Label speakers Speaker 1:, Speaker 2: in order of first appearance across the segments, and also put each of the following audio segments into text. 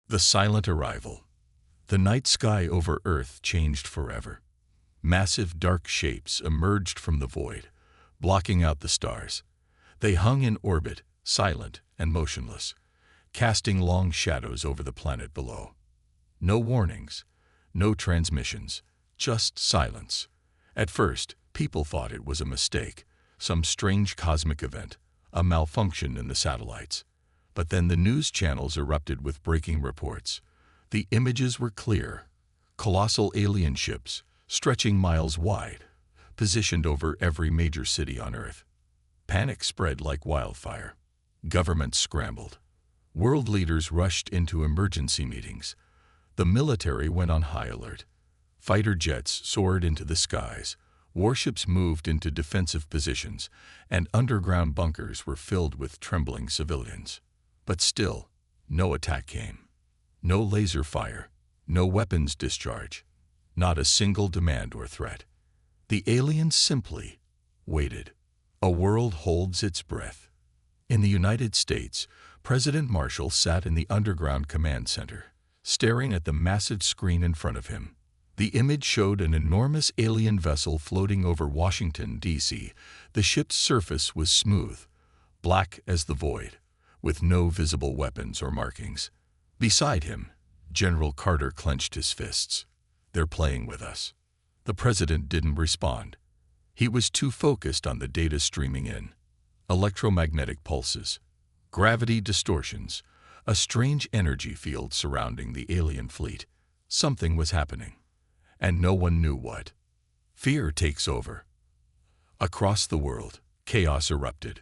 Speaker 1: The silent arrival. The night sky over Earth changed forever. Massive dark shapes emerged from the void, blocking out the stars. They hung in orbit, silent and motionless, casting long shadows over the planet below. No warnings, no transmissions, just silence. At first, people thought it was a mistake, some strange cosmic event, a malfunction in the satellites. But then the news channels erupted with breaking reports. The images were clear. Colossal alien ships, stretching miles wide, positioned over every major city on Earth. Panic spread like wildfire. Governments scrambled. World leaders rushed into emergency meetings. The military went on high alert. Fighter jets soared into the skies. Warships moved into defensive positions, and underground bunkers were filled with trembling civilians. But still, no attack came. No laser fire, no weapons discharge, not a single demand or threat. The aliens simply waited. A world holds its breath. In the United States, President Marshall sat in the underground command center, staring at the massive screen in front of him. The image showed an enormous alien vessel floating over Washington, D.C. The ship's surface was smooth, black as the void, with no visible weapons or markings. Beside him, General Carter clenched his fists. "They're playing with us." The president didn't respond. He was too focused on the data streaming in. Electromagnetic pulses, gravity distortions, a strange energy field surrounding the alien fleet. Something was happening, and no one knew what. Fear takes over. Across the world, chaos erupted.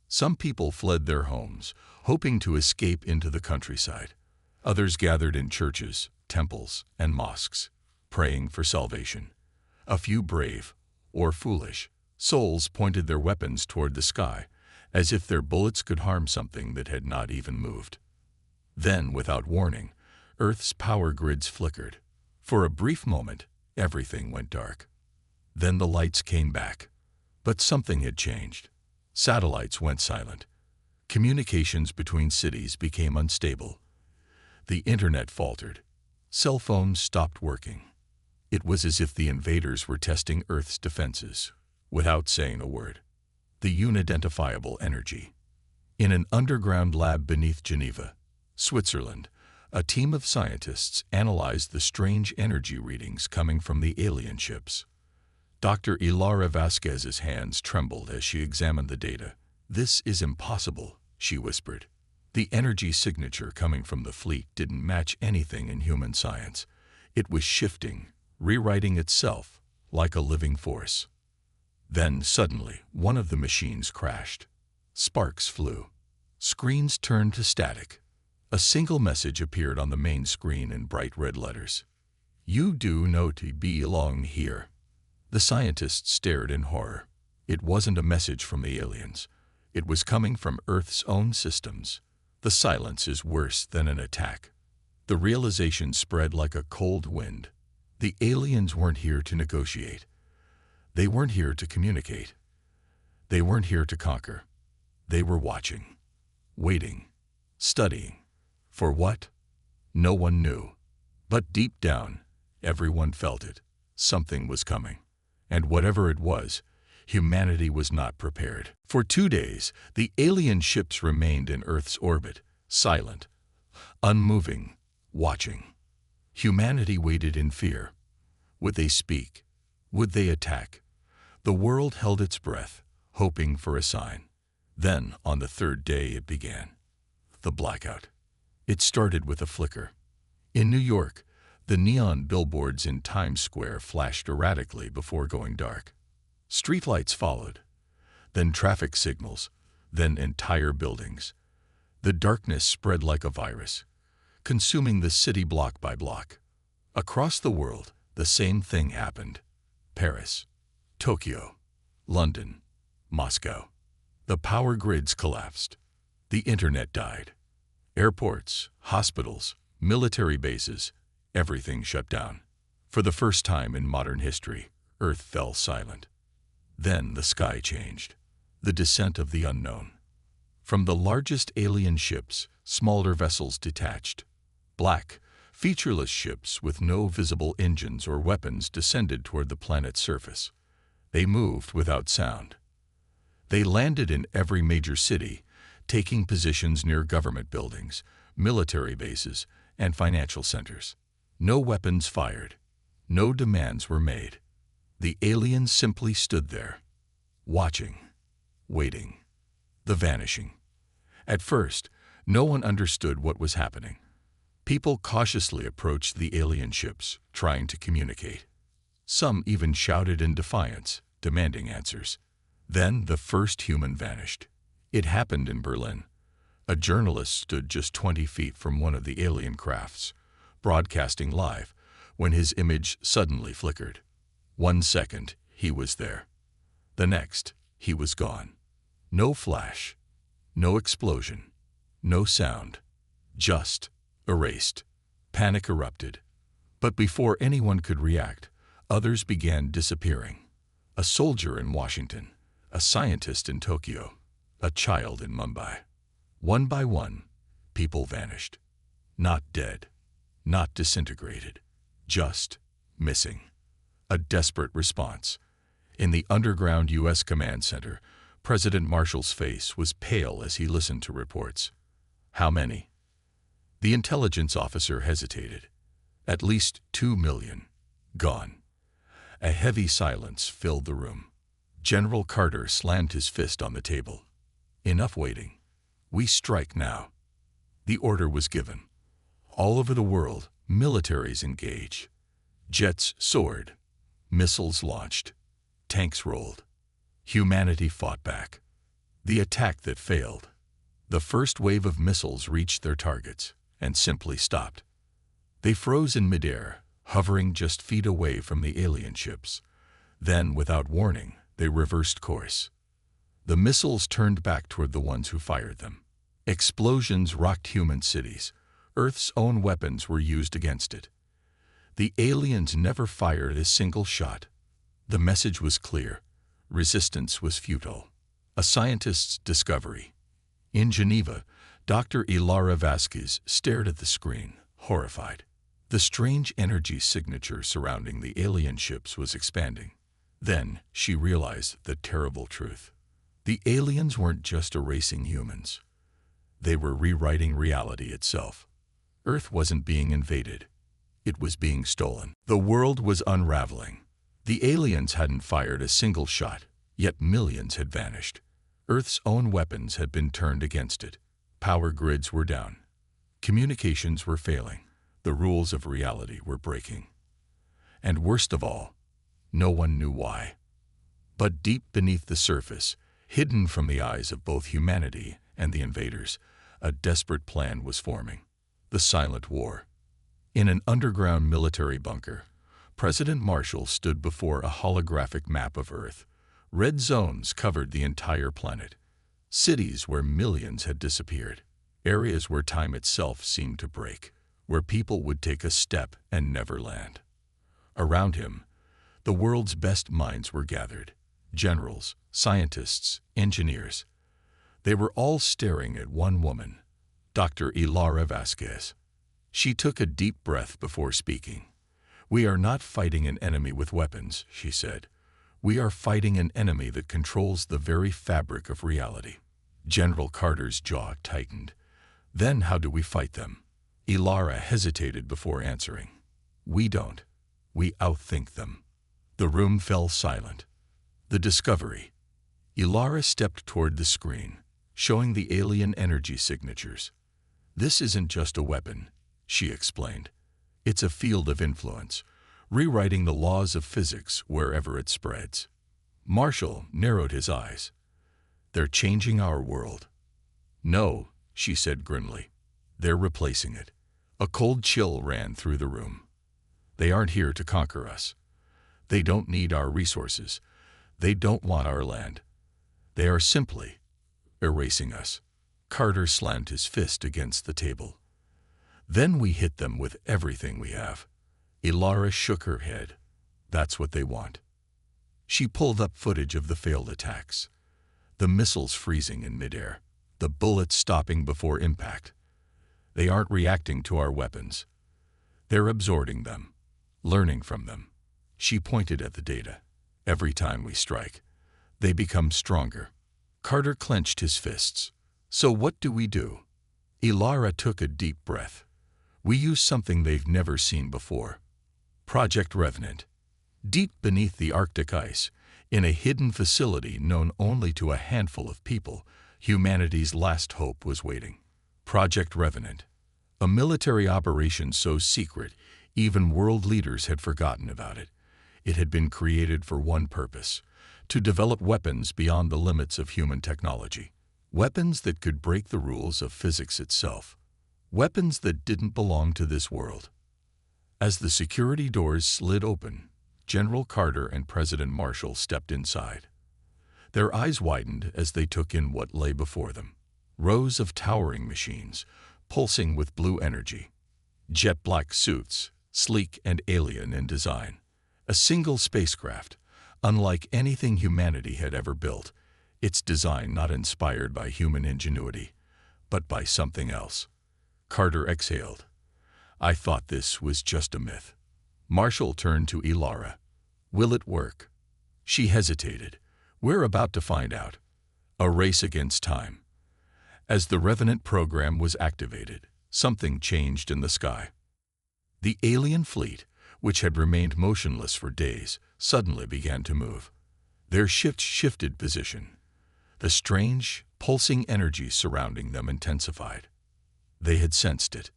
Speaker 1: Some people fled their homes, hoping to escape into the countryside. Others gathered in churches, temples, and mosques, praying for salvation. A few brave, or foolish, souls pointed their weapons toward the sky, as if their bullets could harm something that had not even moved. Then, without warning, Earth's power grids flickered. For a brief moment, everything went dark. Then the lights came back. But something had changed. Satellites went silent. Communications between cities became unstable. The internet faltered. Cell phones stopped working. It was as if the invaders were testing Earth's defenses, without saying a word. The unidentifiable energy. In an underground lab beneath Geneva, Switzerland, a team of scientists analyzed the strange energy readings coming from the alien ships. Dr. Ilara Vasquez's hands trembled as she examined the data. "This is impossible," she whispered. The energy signature coming from the fleet didn't match anything in human science. It was shifting, rewriting itself like a living force. Then, suddenly, one of the machines crashed. Sparks flew. Screens turned to static. A single message appeared on the main screen in bright red letters. "You do not belong here." The scientists stared in horror. It wasn't a message from the aliens. It was coming from Earth's own systems. The silence is worse than an attack. The realization spread like a cold wind. The aliens weren't here to negotiate. They weren't here to communicate. They weren't here to conquer. They were watching, waiting, studying. For what? No one knew. But deep down, everyone felt it. Something was coming. And whatever it was, humanity was not prepared. For 2 days, the alien ships remained in Earth's orbit, silent, unmoving, watching. Humanity waited in fear. Would they speak? Would they attack? The world held its breath, hoping for a sign. Then, on the 3rd day, it began. The blackout. It started with a flicker. In New York, the neon billboards in Times Square flashed erratically before going dark. Streetlights followed, then traffic signals, then entire buildings. The darkness spread like a virus, consuming the city block by block. Across the world, the same thing happened. Paris, Tokyo, London, Moscow. The power grids collapsed. The internet died. Airports, hospitals, military bases, everything shut down. For the first time in modern history, Earth fell silent. Then the sky changed. The descent of the unknown. From the largest alien ships, smaller vessels detached. Black, featureless ships with no visible engines or weapons descended toward the planet's surface. They moved without sound. They landed in every major city, taking positions near government buildings, military bases, and financial centers. No weapons fired. No demands were made. The aliens simply stood there, watching, waiting, the vanishing. At first, no one understood what was happening. People cautiously approached the alien ships, trying to communicate. Some even shouted in defiance, demanding answers. Then the first human vanished. It happened in Berlin. A journalist stood just 20 feet from one of the alien crafts, broadcasting live, when his image suddenly flickered. 1 second, he was there. The next, he was gone. No flash, no explosion, no sound. Just erased. Panic erupted. But before anyone could react, others began disappearing. A soldier in Washington, a scientist in Tokyo, a child in Mumbai. One by one, people vanished. Not dead, not disintegrated, just missing. A desperate response. In the underground U.S. Command Center, President Marshall's face was pale as he listened to reports. How many? The intelligence officer hesitated. At least 2 million. Gone. A heavy silence filled the room. General Carter slammed his fist on the table. Enough waiting. We strike now. The order was given. All over the world, militaries engaged. Jets soared. Missiles launched. Tanks rolled. Humanity fought back. The attack that failed. The first wave of missiles reached their targets and simply stopped. They froze in midair, hovering just feet away from the alien ships. Then, without warning, they reversed course. The missiles turned back toward the ones who fired them. Explosions rocked human cities. Earth's own weapons were used against it. The aliens never fired a single shot. The message was clear. Resistance was futile. A scientist's discovery. In Geneva, Dr. Ilara Vasquez stared at the screen, horrified. The strange energy signature surrounding the alien ships was expanding. Then she realized the terrible truth. The aliens weren't just erasing humans. They were rewriting reality itself. Earth wasn't being invaded. It was being stolen. The world was unraveling. The aliens hadn't fired a single shot, yet millions had vanished. Earth's own weapons had been turned against it. Power grids were down. Communications were failing. The rules of reality were breaking. And worst of all, no one knew why. But deep beneath the surface, hidden from the eyes of both humanity and the invaders, a desperate plan was forming. The Silent War. In an underground military bunker, President Marshall stood before a holographic map of Earth. Red zones covered the entire planet. Cities where millions had disappeared. Areas where time itself seemed to break, where people would take a step and never land. Around him, the world's best minds were gathered. Generals, scientists, engineers. They were all staring at one woman, Dr. Ilara Vasquez. She took a deep breath before speaking. "We are not fighting an enemy with weapons," she said. "We are fighting an enemy that controls the very fabric of reality." General Carter's jaw tightened. "Then how do we fight them?" Ilara hesitated before answering. "We don't. We outthink them." The room fell silent. The discovery. Ilara stepped toward the screen, showing the alien energy signatures. "This isn't just a weapon," she explained. "It's a field of influence, rewriting the laws of physics wherever it spreads." Marshall narrowed his eyes. "They're changing our world." "No," she said grimly. "They're replacing it." A cold chill ran through the room. "They aren't here to conquer us. They don't need our resources. They don't want our land. They are simply erasing us." Carter slammed his fist against the table. "Then we hit them with everything we have." Ilara shook her head. "That's what they want." She pulled up footage of the failed attacks. The missiles freezing in midair, the bullets stopping before impact. They aren't reacting to our weapons. They're absorbing them, learning from them. She pointed at the data. Every time we strike, they become stronger. Carter clenched his fists. So what do we do? Ilara took a deep breath. We use something they've never seen before. Project Revenant. Deep beneath the Arctic ice, in a hidden facility known only to a handful of people, humanity's last hope was waiting. Project Revenant. A military operation so secret, even world leaders had forgotten about it. It had been created for one purpose: to develop weapons beyond the limits of human technology. Weapons that could break the rules of physics itself. Weapons that didn't belong to this world. As the security doors slid open, General Carter and President Marshall stepped inside. Their eyes widened as they took in what lay before them. Rows of towering machines, pulsing with blue energy. Jet-black suits, sleek and alien in design. A single spacecraft, unlike anything humanity had ever built, its design not inspired by human ingenuity, but by something else. Carter exhaled. I thought this was just a myth. Marshall turned to Ilara. Will it work? She hesitated. We're about to find out. A race against time. As the Revenant program was activated, something changed in the sky. The alien fleet, which had remained motionless for days, suddenly began to move. Their ships shifted position. The strange, pulsing energy surrounding them intensified. They had sensed it.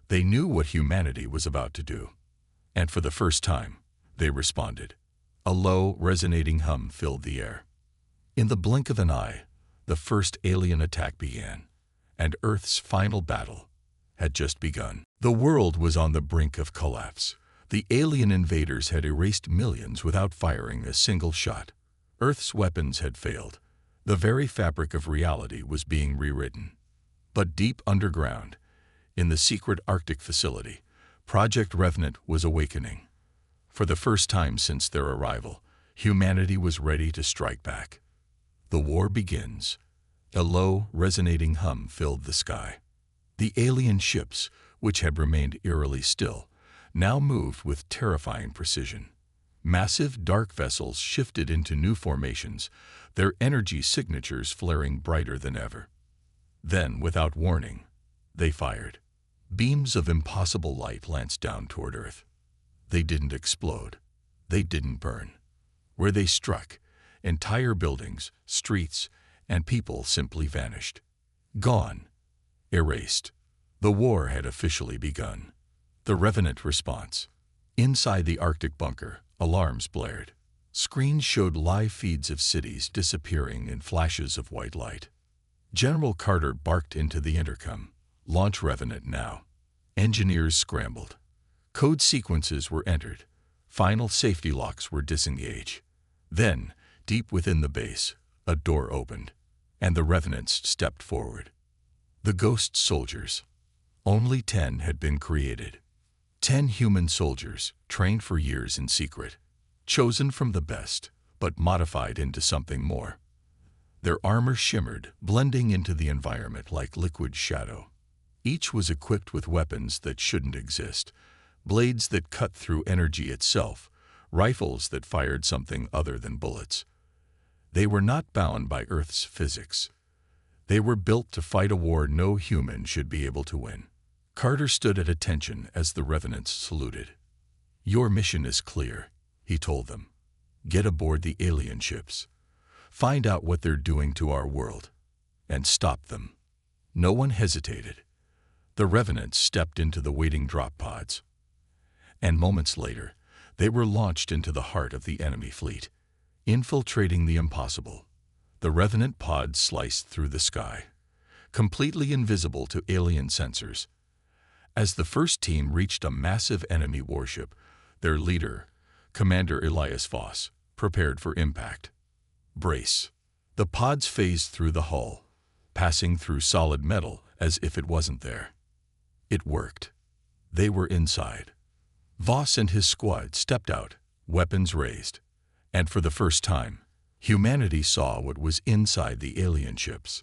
Speaker 1: They knew what humanity was about to do. And for the first time, they responded. A low, resonating hum filled the air. In the blink of an eye, the first alien attack began, and Earth's final battle had just begun. The world was on the brink of collapse. The alien invaders had erased millions without firing a single shot. Earth's weapons had failed. The very fabric of reality was being rewritten. But deep underground, in the secret Arctic facility, Project Revenant was awakening. For the first time since their arrival, humanity was ready to strike back. The war begins. A low, resonating hum filled the sky. The alien ships, which had remained eerily still, now moved with terrifying precision. Massive, dark vessels shifted into new formations, their energy signatures flaring brighter than ever. Then, without warning, they fired. Beams of impossible light lanced down toward Earth. They didn't explode. They didn't burn. Where they struck, entire buildings, streets, and people simply vanished. Gone. Erased. The war had officially begun. The Revenant response. Inside the Arctic bunker, alarms blared. Screens showed live feeds of cities disappearing in flashes of white light. General Carter barked into the intercom. Launch Revenant now. Engineers scrambled. Code sequences were entered. Final safety locks were disengaged. Then, deep within the base, a door opened, and the Revenants stepped forward. The ghost soldiers. Only 10 had been created. 10 human soldiers, trained for years in secret. Chosen from the best, but modified into something more. Their armor shimmered, blending into the environment like liquid shadow. Each was equipped with weapons that shouldn't exist. Blades that cut through energy itself. Rifles that fired something other than bullets. They were not bound by Earth's physics. They were built to fight a war no human should be able to win. Carter stood at attention as the Revenants saluted. Your mission is clear, he told them. Get aboard the alien ships. Find out what they're doing to our world. And stop them. No one hesitated. The Revenants stepped into the waiting drop pods. And moments later, they were launched into the heart of the enemy fleet, infiltrating the impossible. The Revenant pods sliced through the sky, completely invisible to alien sensors. As the first team reached a massive enemy warship, their leader, Commander Elias Voss, prepared for impact. Brace. The pods phased through the hull, passing through solid metal as if it wasn't there. It worked. They were inside. Voss and his squad stepped out, weapons raised. And for the first time, humanity saw what was inside the alien ships.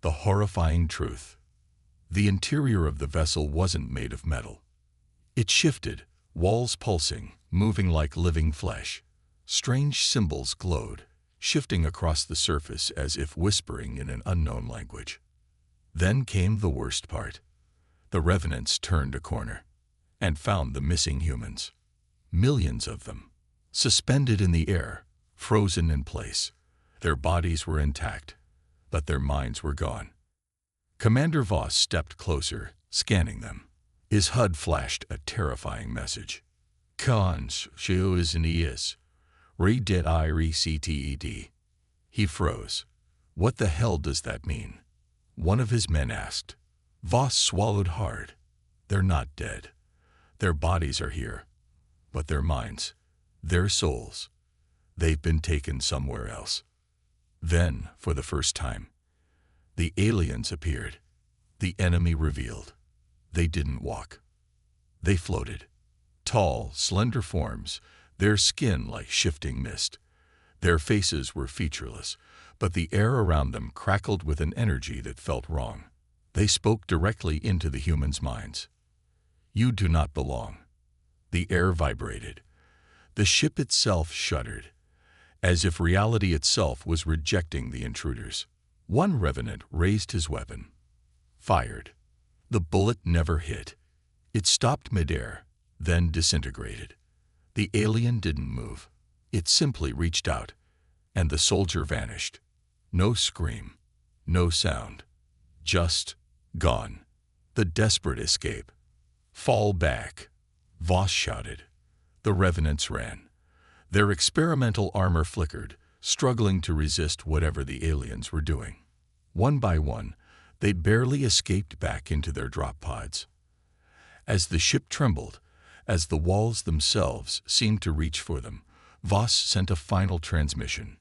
Speaker 1: The horrifying truth. The interior of the vessel wasn't made of metal. It shifted, walls pulsing, moving like living flesh. Strange symbols glowed, shifting across the surface as if whispering in an unknown language. Then came the worst part. The revenants turned a corner and found the missing humans. Millions of them, suspended in the air, frozen in place. Their bodies were intact, but their minds were gone. Commander Voss stepped closer, scanning them. His HUD flashed a terrifying message. Cons, is an ES. Redet I rected. He froze. What the hell does that mean? One of his men asked. Voss swallowed hard. They're not dead. Their bodies are here. But their minds, their souls, they've been taken somewhere else. Then, for the first time, the aliens appeared. The enemy revealed. They didn't walk. They floated. Tall, slender forms, their skin like shifting mist. Their faces were featureless, but the air around them crackled with an energy that felt wrong. They spoke directly into the humans' minds. You do not belong. The air vibrated. The ship itself shuddered, as if reality itself was rejecting the intruders. One revenant raised his weapon. Fired. The bullet never hit. It stopped midair, then disintegrated. The alien didn't move. It simply reached out, and the soldier vanished. No scream, no sound. Just gone. The desperate escape. Fall back. Voss shouted. The revenants ran. Their experimental armor flickered, struggling to resist whatever the aliens were doing. One by one, they barely escaped back into their drop pods. As the ship trembled, as the walls themselves seemed to reach for them, Voss sent a final transmission.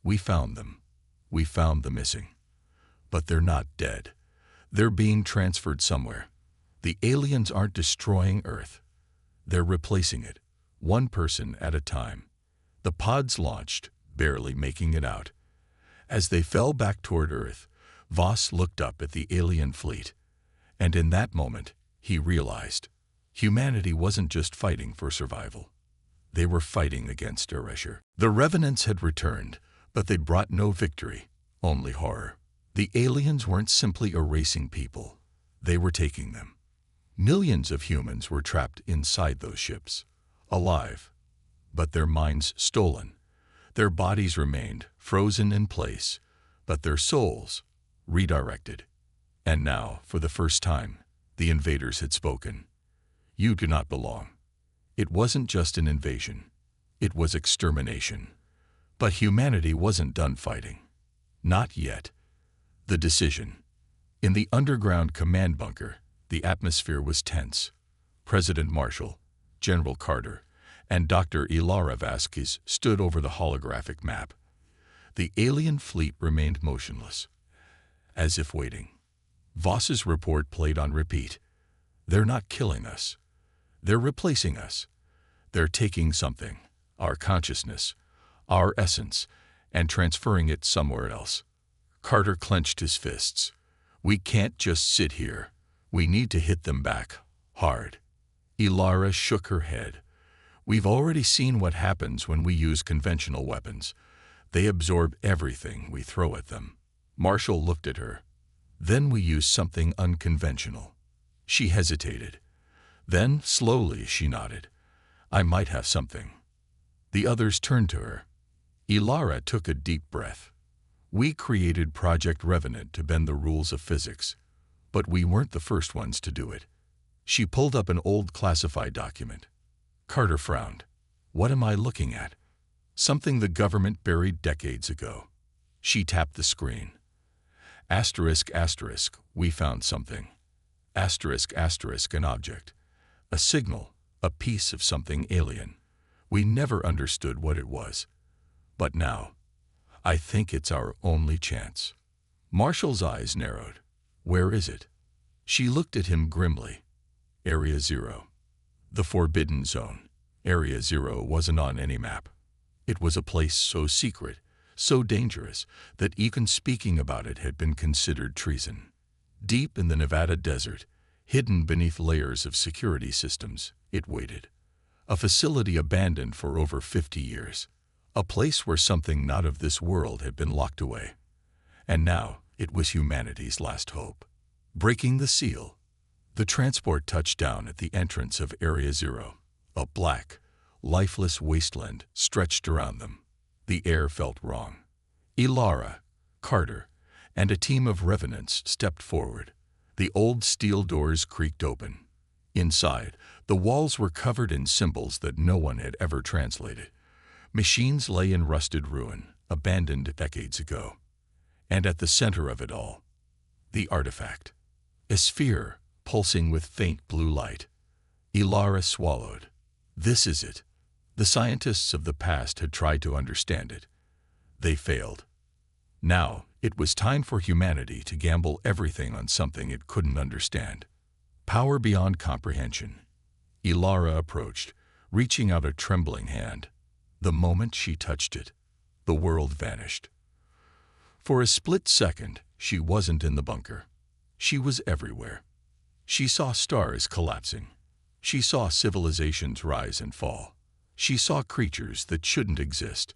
Speaker 1: We found them. We found the missing. But they're not dead. They're being transferred somewhere. The aliens aren't destroying Earth. They're replacing it, one person at a time. The pods launched, barely making it out. As they fell back toward Earth, Voss looked up at the alien fleet. And in that moment, he realized humanity wasn't just fighting for survival. They were fighting against erasure. The revenants had returned, but they brought no victory, only horror. The aliens weren't simply erasing people. They were taking them. Millions of humans were trapped inside those ships, alive, but their minds stolen. Their bodies remained frozen in place, but their souls redirected. And now, for the first time, the invaders had spoken. You do not belong. It wasn't just an invasion. It was extermination. But humanity wasn't done fighting. Not yet. The decision. In the underground command bunker, the atmosphere was tense. President Marshall, General Carter, and Dr. Ilara Vasquez stood over the holographic map. The alien fleet remained motionless, as if waiting. Voss's report played on repeat. They're not killing us. They're replacing us. They're taking something, our consciousness, our essence, and transferring it somewhere else. Carter clenched his fists. We can't just sit here. We need to hit them back, hard. Ilara shook her head. We've already seen what happens when we use conventional weapons. They absorb everything we throw at them. Marshall looked at her. Then we use something unconventional. She hesitated. Then, slowly, she nodded. I might have something. The others turned to her. Ilara took a deep breath. We created Project Revenant to bend the rules of physics, but we weren't the first ones to do it. She pulled up an old classified document. Carter frowned. What am I looking at? Something the government buried decades ago. She tapped the screen. Asterisk, asterisk, we found something. Asterisk, asterisk, an object. A signal, a piece of something alien. We never understood what it was. But now, I think it's our only chance. Marshall's eyes narrowed. Where is it? She looked at him grimly. Area 0. The Forbidden Zone. Area 0 wasn't on any map. It was a place so secret, so dangerous, that even speaking about it had been considered treason. Deep in the Nevada desert, hidden beneath layers of security systems, it waited. A facility abandoned for over 50 years. A place where something not of this world had been locked away. And now, it was humanity's last hope. Breaking the seal, the transport touched down at the entrance of Area Zero. A black, lifeless wasteland stretched around them. The air felt wrong. Ilara, Carter, and a team of revenants stepped forward. The old steel doors creaked open. Inside, the walls were covered in symbols that no one had ever translated. Machines lay in rusted ruin, abandoned decades ago. And at the center of it all, the artifact. A sphere, pulsing with faint blue light. Ilara swallowed. This is it. The scientists of the past had tried to understand it. They failed. Now, it was time for humanity to gamble everything on something it couldn't understand. Power beyond comprehension. Ilara approached, reaching out a trembling hand. The moment she touched it, the world vanished. For a split second, she wasn't in the bunker. She was everywhere. She saw stars collapsing. She saw civilizations rise and fall. She saw creatures that shouldn't exist,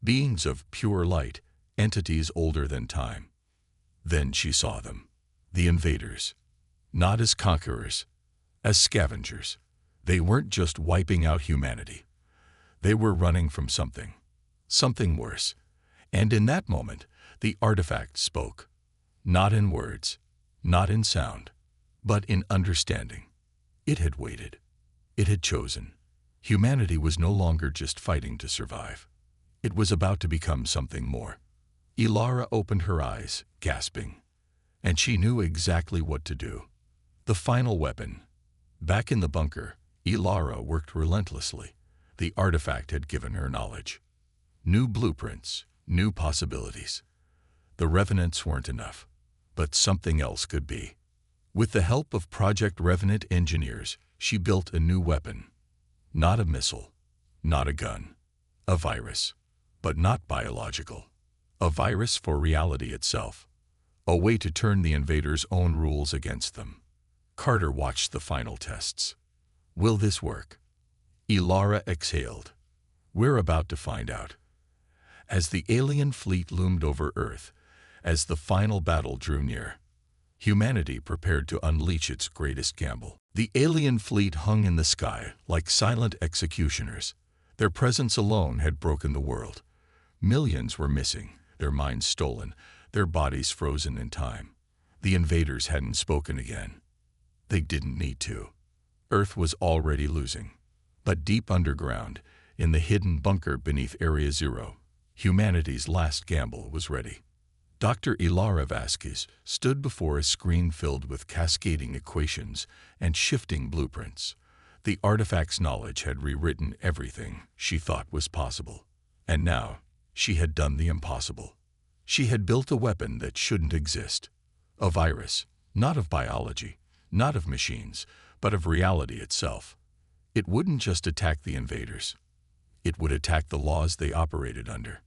Speaker 1: beings of pure light, entities older than time. Then she saw them, the invaders, not as conquerors, as scavengers. They weren't just wiping out humanity. They were running from something worse. And in that moment, the artifact spoke, not in words, not in sound, but in understanding. It had waited. It had chosen. Humanity was no longer just fighting to survive. It was about to become something more. Ilara opened her eyes, gasping, and she knew exactly what to do. The final weapon. Back in the bunker, Ilara worked relentlessly. The artifact had given her knowledge. New blueprints, new possibilities. The revenants weren't enough, but something else could be. With the help of Project Revenant engineers, she built a new weapon. Not a missile, not a gun. A virus, but not biological. A virus for reality itself. A way to turn the invaders' own rules against them. Carter watched the final tests. Will this work? Ilara exhaled. We're about to find out. As the alien fleet loomed over Earth, as the final battle drew near, humanity prepared to unleash its greatest gamble. The alien fleet hung in the sky like silent executioners. Their presence alone had broken the world. Millions were missing, their minds stolen, their bodies frozen in time. The invaders hadn't spoken again. They didn't need to. Earth was already losing. But deep underground, in the hidden bunker beneath Area Zero, humanity's last gamble was ready. Dr. Ilara Vasquez stood before a screen filled with cascading equations and shifting blueprints. The artifact's knowledge had rewritten everything she thought was possible. And now, she had done the impossible. She had built a weapon that shouldn't exist. A virus, not of biology, not of machines, but of reality itself. It wouldn't just attack the invaders. It would attack the laws they operated under.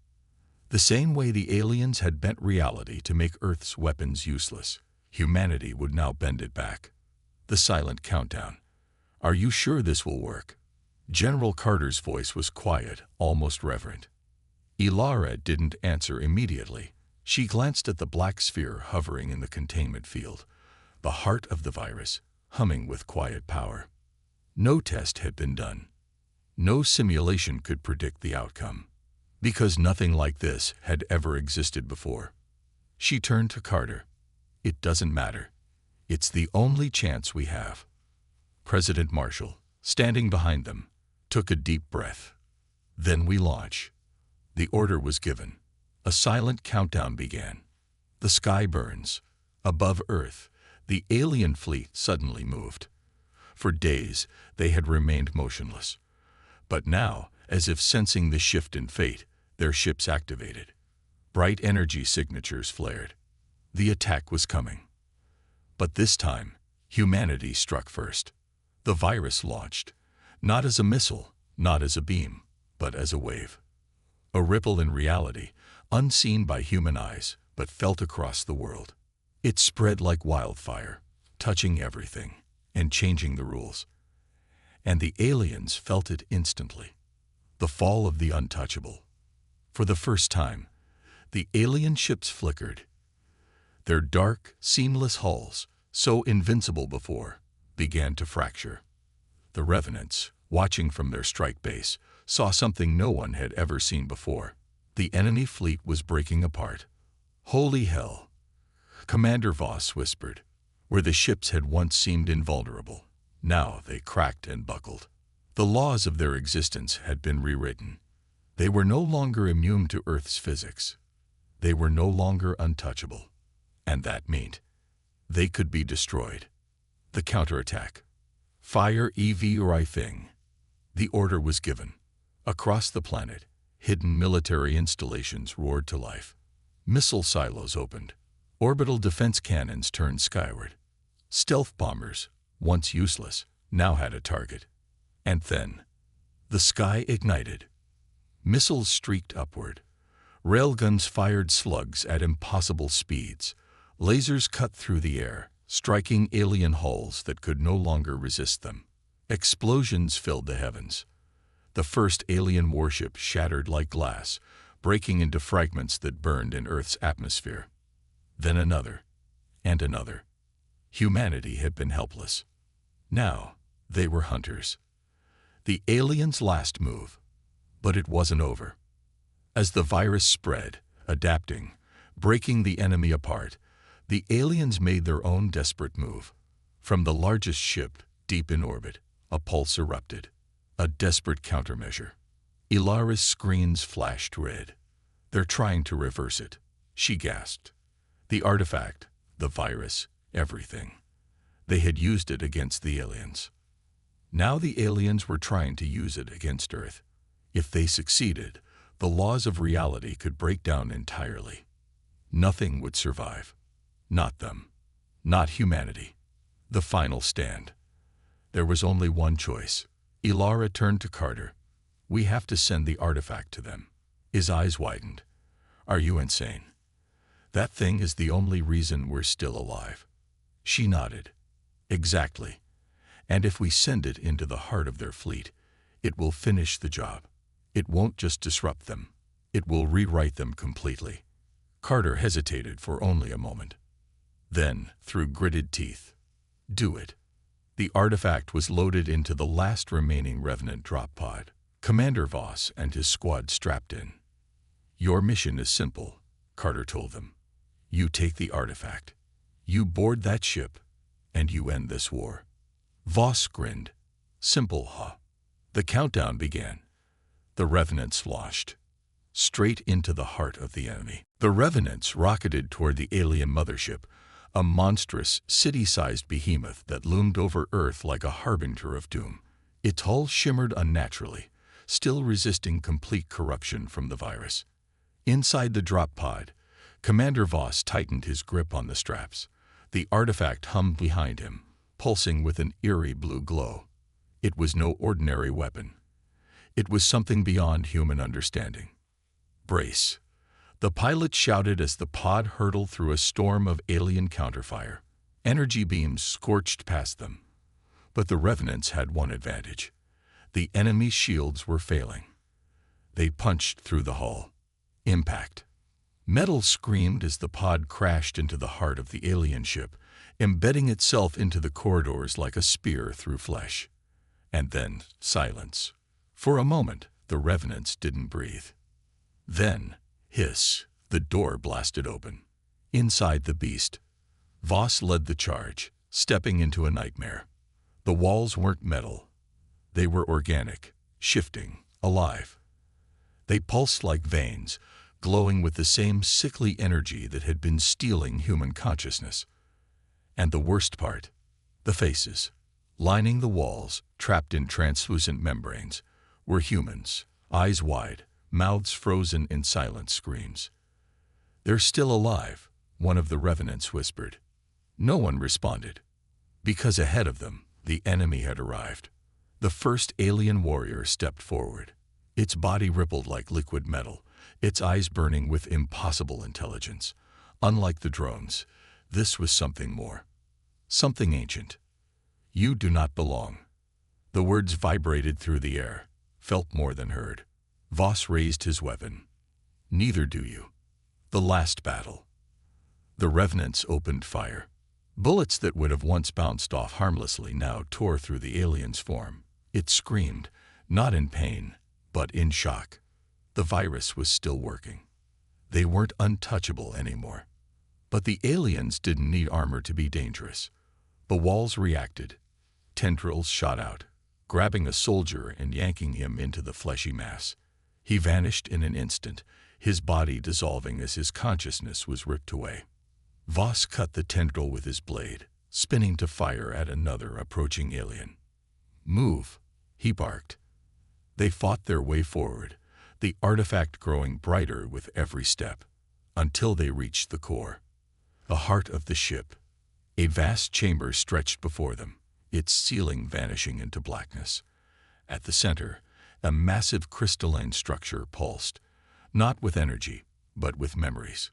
Speaker 1: The same way the aliens had bent reality to make Earth's weapons useless, humanity would now bend it back. The silent countdown. Are you sure this will work? General Carter's voice was quiet, almost reverent. Ilara didn't answer immediately. She glanced at the black sphere hovering in the containment field, the heart of the virus, humming with quiet power. No test had been done. No simulation could predict the outcome, because nothing like this had ever existed before. She turned to Carter. It doesn't matter. It's the only chance we have. President Marshall, standing behind them, took a deep breath. Then we launch. The order was given. A silent countdown began. The sky burns. Above Earth, the alien fleet suddenly moved. For days, they had remained motionless. But now, as if sensing the shift in fate, their ships activated. Bright energy signatures flared. The attack was coming. But this time, humanity struck first. The virus launched, not as a missile, not as a beam, but as a wave. A ripple in reality, unseen by human eyes, but felt across the world. It spread like wildfire, touching everything and changing the rules. And the aliens felt it instantly. The fall of the untouchable. For the first time, the alien ships flickered. Their dark, seamless hulls, so invincible before, began to fracture. The Revenants, watching from their strike base, saw something no one had ever seen before. The enemy fleet was breaking apart. Holy hell! Commander Voss whispered. Where the ships had once seemed invulnerable, now they cracked and buckled. The laws of their existence had been rewritten. They were no longer immune to Earth's physics. They were no longer untouchable. And that meant they could be destroyed. The counterattack. Fire HFY thing. The order was given. Across the planet, hidden military installations roared to life. Missile silos opened. Orbital defense cannons turned skyward. Stealth bombers, once useless, now had a target. And then, the sky ignited. Missiles streaked upward. Railguns fired slugs at impossible speeds. Lasers cut through the air, striking alien hulls that could no longer resist them. Explosions filled the heavens. The first alien warship shattered like glass, breaking into fragments that burned in Earth's atmosphere. Then another, and another. Humanity had been helpless. Now, they were hunters. The aliens' last move. But it wasn't over. As the virus spread, adapting, breaking the enemy apart, the aliens made their own desperate move. From the largest ship, deep in orbit, a pulse erupted. A desperate countermeasure. Ilara's screens flashed red. They're trying to reverse it, she gasped. The artifact, the virus, everything. They had used it against the aliens. Now the aliens were trying to use it against Earth. If they succeeded, the laws of reality could break down entirely. Nothing would survive. Not them. Not humanity. The final stand. There was only one choice. Ilara turned to Carter. We have to send the artifact to them. His eyes widened. Are you insane? That thing is the only reason we're still alive. She nodded. Exactly. And if we send it into the heart of their fleet, it will finish the job. It won't just disrupt them. It will rewrite them completely. Carter hesitated for only a moment. Then, through gritted teeth, do it. The artifact was loaded into the last remaining Revenant drop pod. Commander Voss and his squad strapped in. Your mission is simple, Carter told them. You take the artifact. You board that ship, and you end this war. Voss grinned. Simple, huh? The countdown began. The Revenants launched. Straight into the heart of the enemy. The Revenants rocketed toward the alien mothership, a monstrous, city-sized behemoth that loomed over Earth like a harbinger of doom. Its hull shimmered unnaturally, still resisting complete corruption from the virus. Inside the drop pod, Commander Voss tightened his grip on the straps. The artifact hummed behind him, pulsing with an eerie blue glow. It was no ordinary weapon. It was something beyond human understanding. Brace. The pilot shouted as the pod hurtled through a storm of alien counterfire. Energy beams scorched past them. But the Revenants had one advantage. The enemy's shields were failing. They punched through the hull. Impact. Metal screamed as the pod crashed into the heart of the alien ship, embedding itself into the corridors like a spear through flesh. And then silence. For a moment, the Revenants didn't breathe. Then, hiss, the door blasted open. Inside the beast, Voss led the charge, stepping into a nightmare. The walls weren't metal. They were organic, shifting, alive. They pulsed like veins, glowing with the same sickly energy that had been stealing human consciousness. And the worst part, the faces, lining the walls, trapped in translucent membranes, were humans, eyes wide, mouths frozen in silent screams. They're still alive, one of the Revenants whispered. No one responded, because ahead of them, the enemy had arrived. The first alien warrior stepped forward. Its body rippled like liquid metal, its eyes burning with impossible intelligence. Unlike the drones, This was something more. Something ancient. You do not belong. The words vibrated through the air, felt more than heard. Voss raised his weapon. Neither do you. The last battle. The revenants opened fire. Bullets that would have once bounced off harmlessly now tore through the alien's form. It screamed, not in pain, but in shock. The virus was still working. They weren't untouchable anymore. But the aliens didn't need armor to be dangerous. The walls reacted. Tendrils shot out, grabbing a soldier and yanking him into the fleshy mass. He vanished in an instant, his body dissolving as his consciousness was ripped away. Voss cut the tendril with his blade, spinning to fire at another approaching alien. Move, he barked. They fought their way forward, the artifact growing brighter with every step, until they reached the core. The heart of the ship. A vast chamber stretched before them, its ceiling vanishing into blackness. At the center, a massive crystalline structure pulsed, not with energy, but with memories.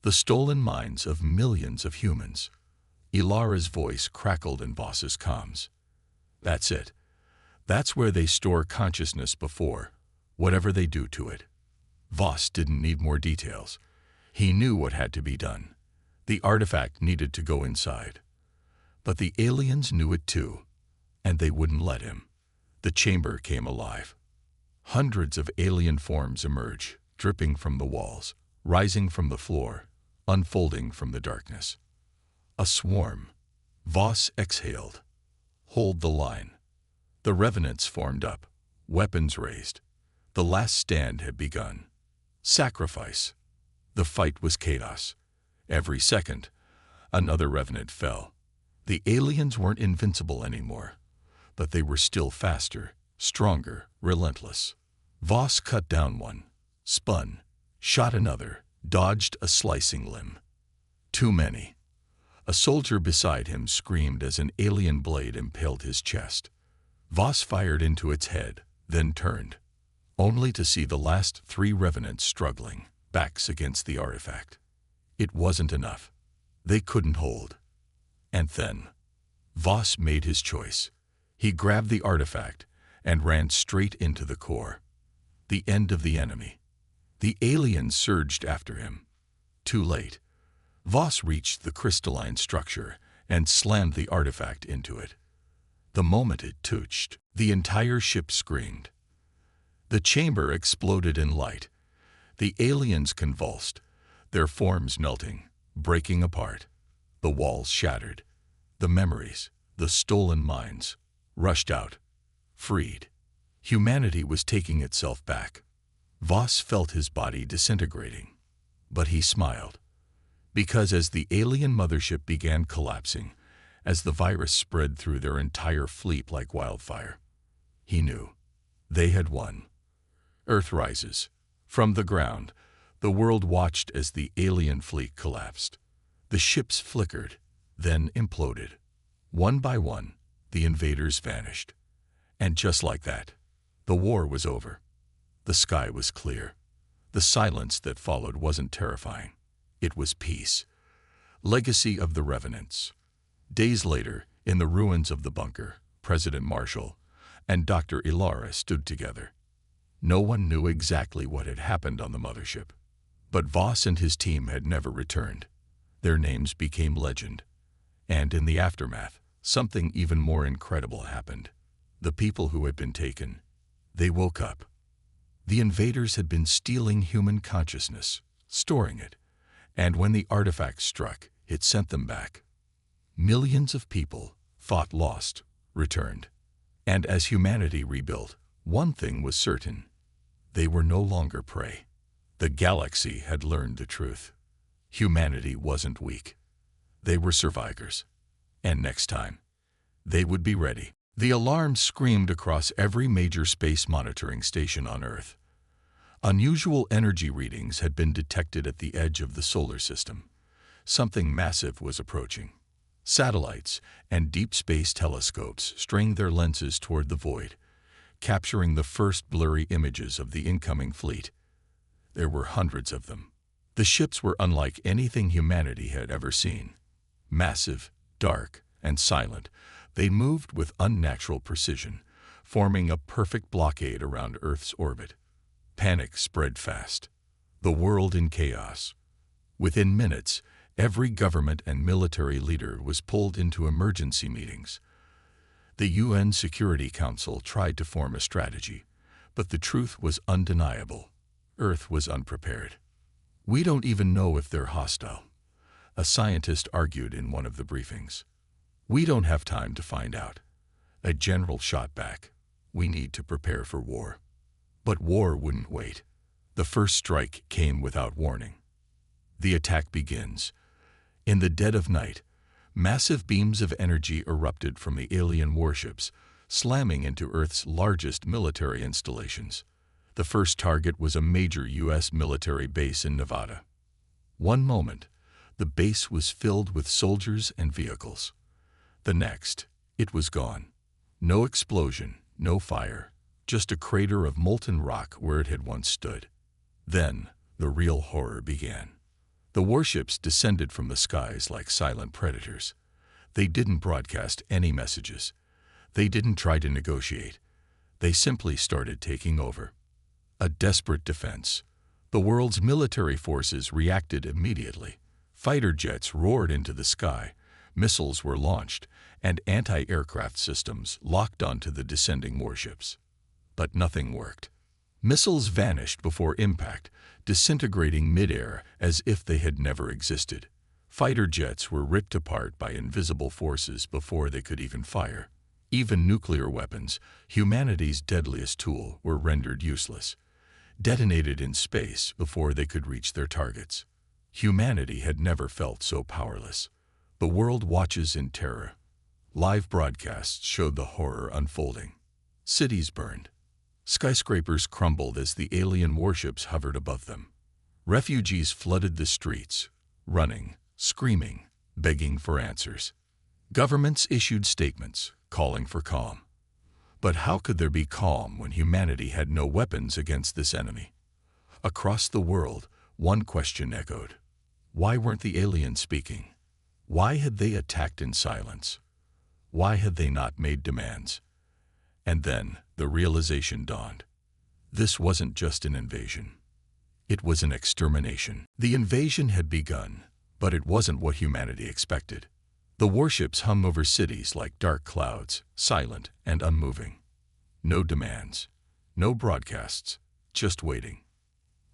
Speaker 1: The stolen minds of millions of humans. Ilara's voice crackled in Voss's comms. That's it. That's where they store consciousness before, whatever they do to it. Voss didn't need more details. He knew what had to be done. The artifact needed to go inside. But the aliens knew it too, and they wouldn't let him. The chamber came alive. Hundreds of alien forms emerged, dripping from the walls, rising from the floor, unfolding from the darkness. A swarm. Voss exhaled. Hold the line. The revenants formed up, weapons raised. The last stand had begun. Sacrifice. The fight was chaos. Every second, another revenant fell. The aliens weren't invincible anymore, but they were still faster, stronger, relentless. Voss cut down one, spun, shot another, dodged a slicing limb. Too many. A soldier beside him screamed as an alien blade impaled his chest. Voss fired into its head, then turned, only to see the last 3 revenants struggling, backs against the artifact. It wasn't enough. They couldn't hold. And then, Voss made his choice. He grabbed the artifact and ran straight into the core. The end of the enemy. The aliens surged after him. Too late. Voss reached the crystalline structure and slammed the artifact into it. The moment it touched, the entire ship screamed. The chamber exploded in light. The aliens convulsed, their forms melting, breaking apart. The walls shattered. The memories, the stolen minds, rushed out, freed. Humanity was taking itself back. Voss felt his body disintegrating, but he smiled. Because as the alien mothership began collapsing, as the virus spread through their entire fleet like wildfire, he knew they had won. Earth rises. From the ground, the world watched as the alien fleet collapsed. The ships flickered, then imploded. One by one, the invaders vanished. And just like that, the war was over. The sky was clear. The silence that followed wasn't terrifying. It was peace. Legacy of the Revenants. Days later, in the ruins of the bunker, President Marshall and Dr. Ilara stood together. No one knew exactly what had happened on the mothership, but Voss and his team had never returned. Their names became legend. And in the aftermath, something even more incredible happened. The people who had been taken, they woke up. The invaders had been stealing human consciousness, storing it, and when the artifact struck, it sent them back. Millions of people, thought lost, returned. And as humanity rebuilt, one thing was certain. They were no longer prey. The galaxy had learned the truth. Humanity wasn't weak. They were survivors. And next time, they would be ready. The alarm screamed across every major space monitoring station on Earth. Unusual energy readings had been detected at the edge of the solar system. Something massive was approaching. Satellites and deep space telescopes strained their lenses toward the void, capturing the first blurry images of the incoming fleet. There were hundreds of them, The ships were unlike anything humanity had ever seen. Massive, dark, and silent, they moved with unnatural precision, forming a perfect blockade around Earth's orbit. Panic spread fast. The world in chaos. Within minutes, every government and military leader was pulled into emergency meetings. The UN Security Council tried to form a strategy, but the truth was undeniable. Earth was unprepared. "We don't even know if they're hostile," a scientist argued in one of the briefings. "We don't have time to find out." A general shot back. "We need to prepare for war." But war wouldn't wait. The first strike came without warning. The attack begins. In the dead of night, massive beams of energy erupted from the alien warships, slamming into Earth's largest military installations. The first target was a major U.S. military base in Nevada. One moment, the base was filled with soldiers and vehicles. The next, it was gone. No explosion, no fire, just a crater of molten rock where it had once stood. Then, the real horror began. The warships descended from the skies like silent predators. They didn't broadcast any messages. They didn't try to negotiate. They simply started taking over. A desperate defense. The world's military forces reacted immediately. Fighter jets roared into the sky, missiles were launched, and anti-aircraft systems locked onto the descending warships. But nothing worked. Missiles vanished before impact, disintegrating midair as if they had never existed. Fighter jets were ripped apart by invisible forces before they could even fire. Even nuclear weapons, humanity's deadliest tool, were rendered useless, detonated in space before they could reach their targets. Humanity had never felt so powerless. The world watches in terror. Live broadcasts showed the horror unfolding. Cities burned. Skyscrapers crumbled as the alien warships hovered above them. Refugees flooded the streets, running, screaming, begging for answers. Governments issued statements, calling for calm. But how could there be calm when humanity had no weapons against this enemy? Across the world, one question echoed. Why weren't the aliens speaking? Why had they attacked in silence? Why had they not made demands? And then the realization dawned. This wasn't just an invasion. It was an extermination. The invasion had begun, but it wasn't what humanity expected. The warships hung over cities like dark clouds, silent and unmoving. No demands, no broadcasts, just waiting.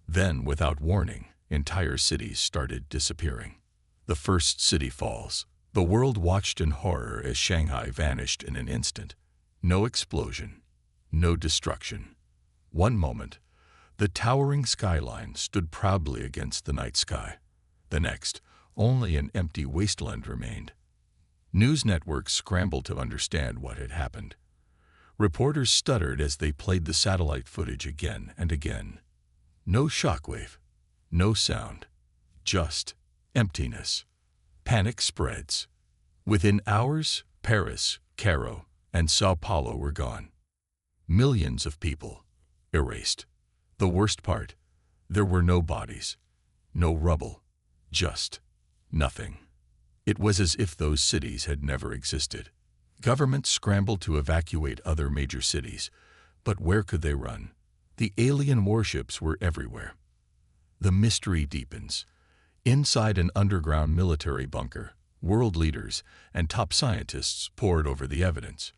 Speaker 1: Then, without warning, entire cities started disappearing. The first city falls. The world watched in horror as Shanghai vanished in an instant. No explosion, no destruction. One moment, the towering skyline stood proudly against the night sky. The next, only an empty wasteland remained. News networks scrambled to understand what had happened. Reporters stuttered as they played the satellite footage again and again. No shockwave, no sound, just emptiness. Panic spreads. Within hours, Paris, Cairo, and Sao Paulo were gone. Millions of people erased. The worst part, there were no bodies, no rubble, just nothing. It was as if those cities had never existed. Governments scrambled to evacuate other major cities, but where could they run? The alien warships were everywhere. The mystery deepens. Inside an underground military bunker, world leaders and top scientists pored over the evidence.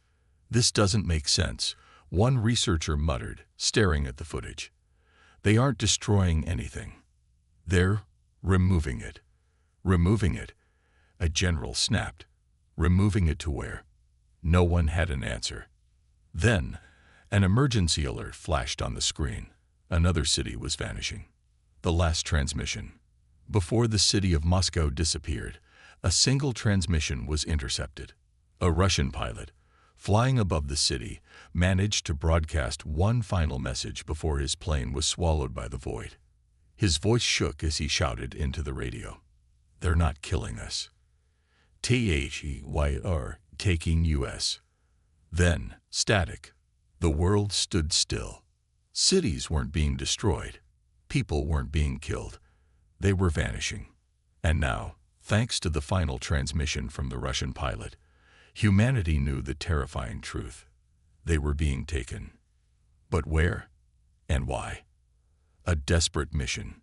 Speaker 1: "This doesn't make sense," one researcher muttered, staring at the footage. "They aren't destroying anything. They're removing it." "Removing it?" a general snapped. "Removing it to where?" No one had an answer. Then, an emergency alert flashed on the screen. Another city was vanishing. The last transmission. Before the city of Moscow disappeared, a single transmission was intercepted. A Russian pilot, flying above the city, managed to broadcast one final message before his plane was swallowed by the void. His voice shook as he shouted into the radio. "They're not killing us. HFY taking US." Then, static. The world stood still. Cities weren't being destroyed. People weren't being killed. They were vanishing. And now, thanks to the final transmission from the Russian pilot, humanity knew the terrifying truth. They were being taken. But where? And why? A desperate mission.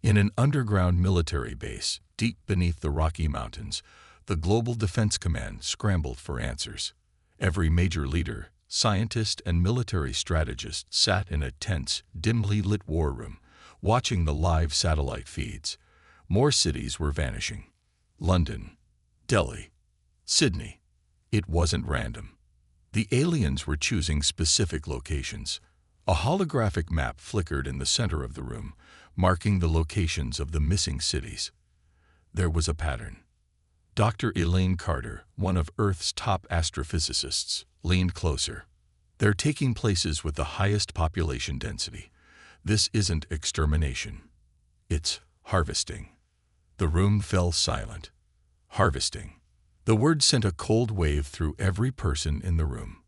Speaker 1: In an underground military base, deep beneath the Rocky Mountains, the Global Defense Command scrambled for answers. Every major leader, scientist, and military strategist sat in a tense, dimly lit war room, watching the live satellite feeds. More cities were vanishing. London, Delhi, Sydney. It wasn't random. The aliens were choosing specific locations. A holographic map flickered in the center of the room, marking the locations of the missing cities. There was a pattern. Dr. Elaine Carter, one of Earth's top astrophysicists, leaned closer. They're taking places with the highest population density. This isn't extermination. It's harvesting. The room fell silent. Harvesting. The word sent a cold wave through every person in the room.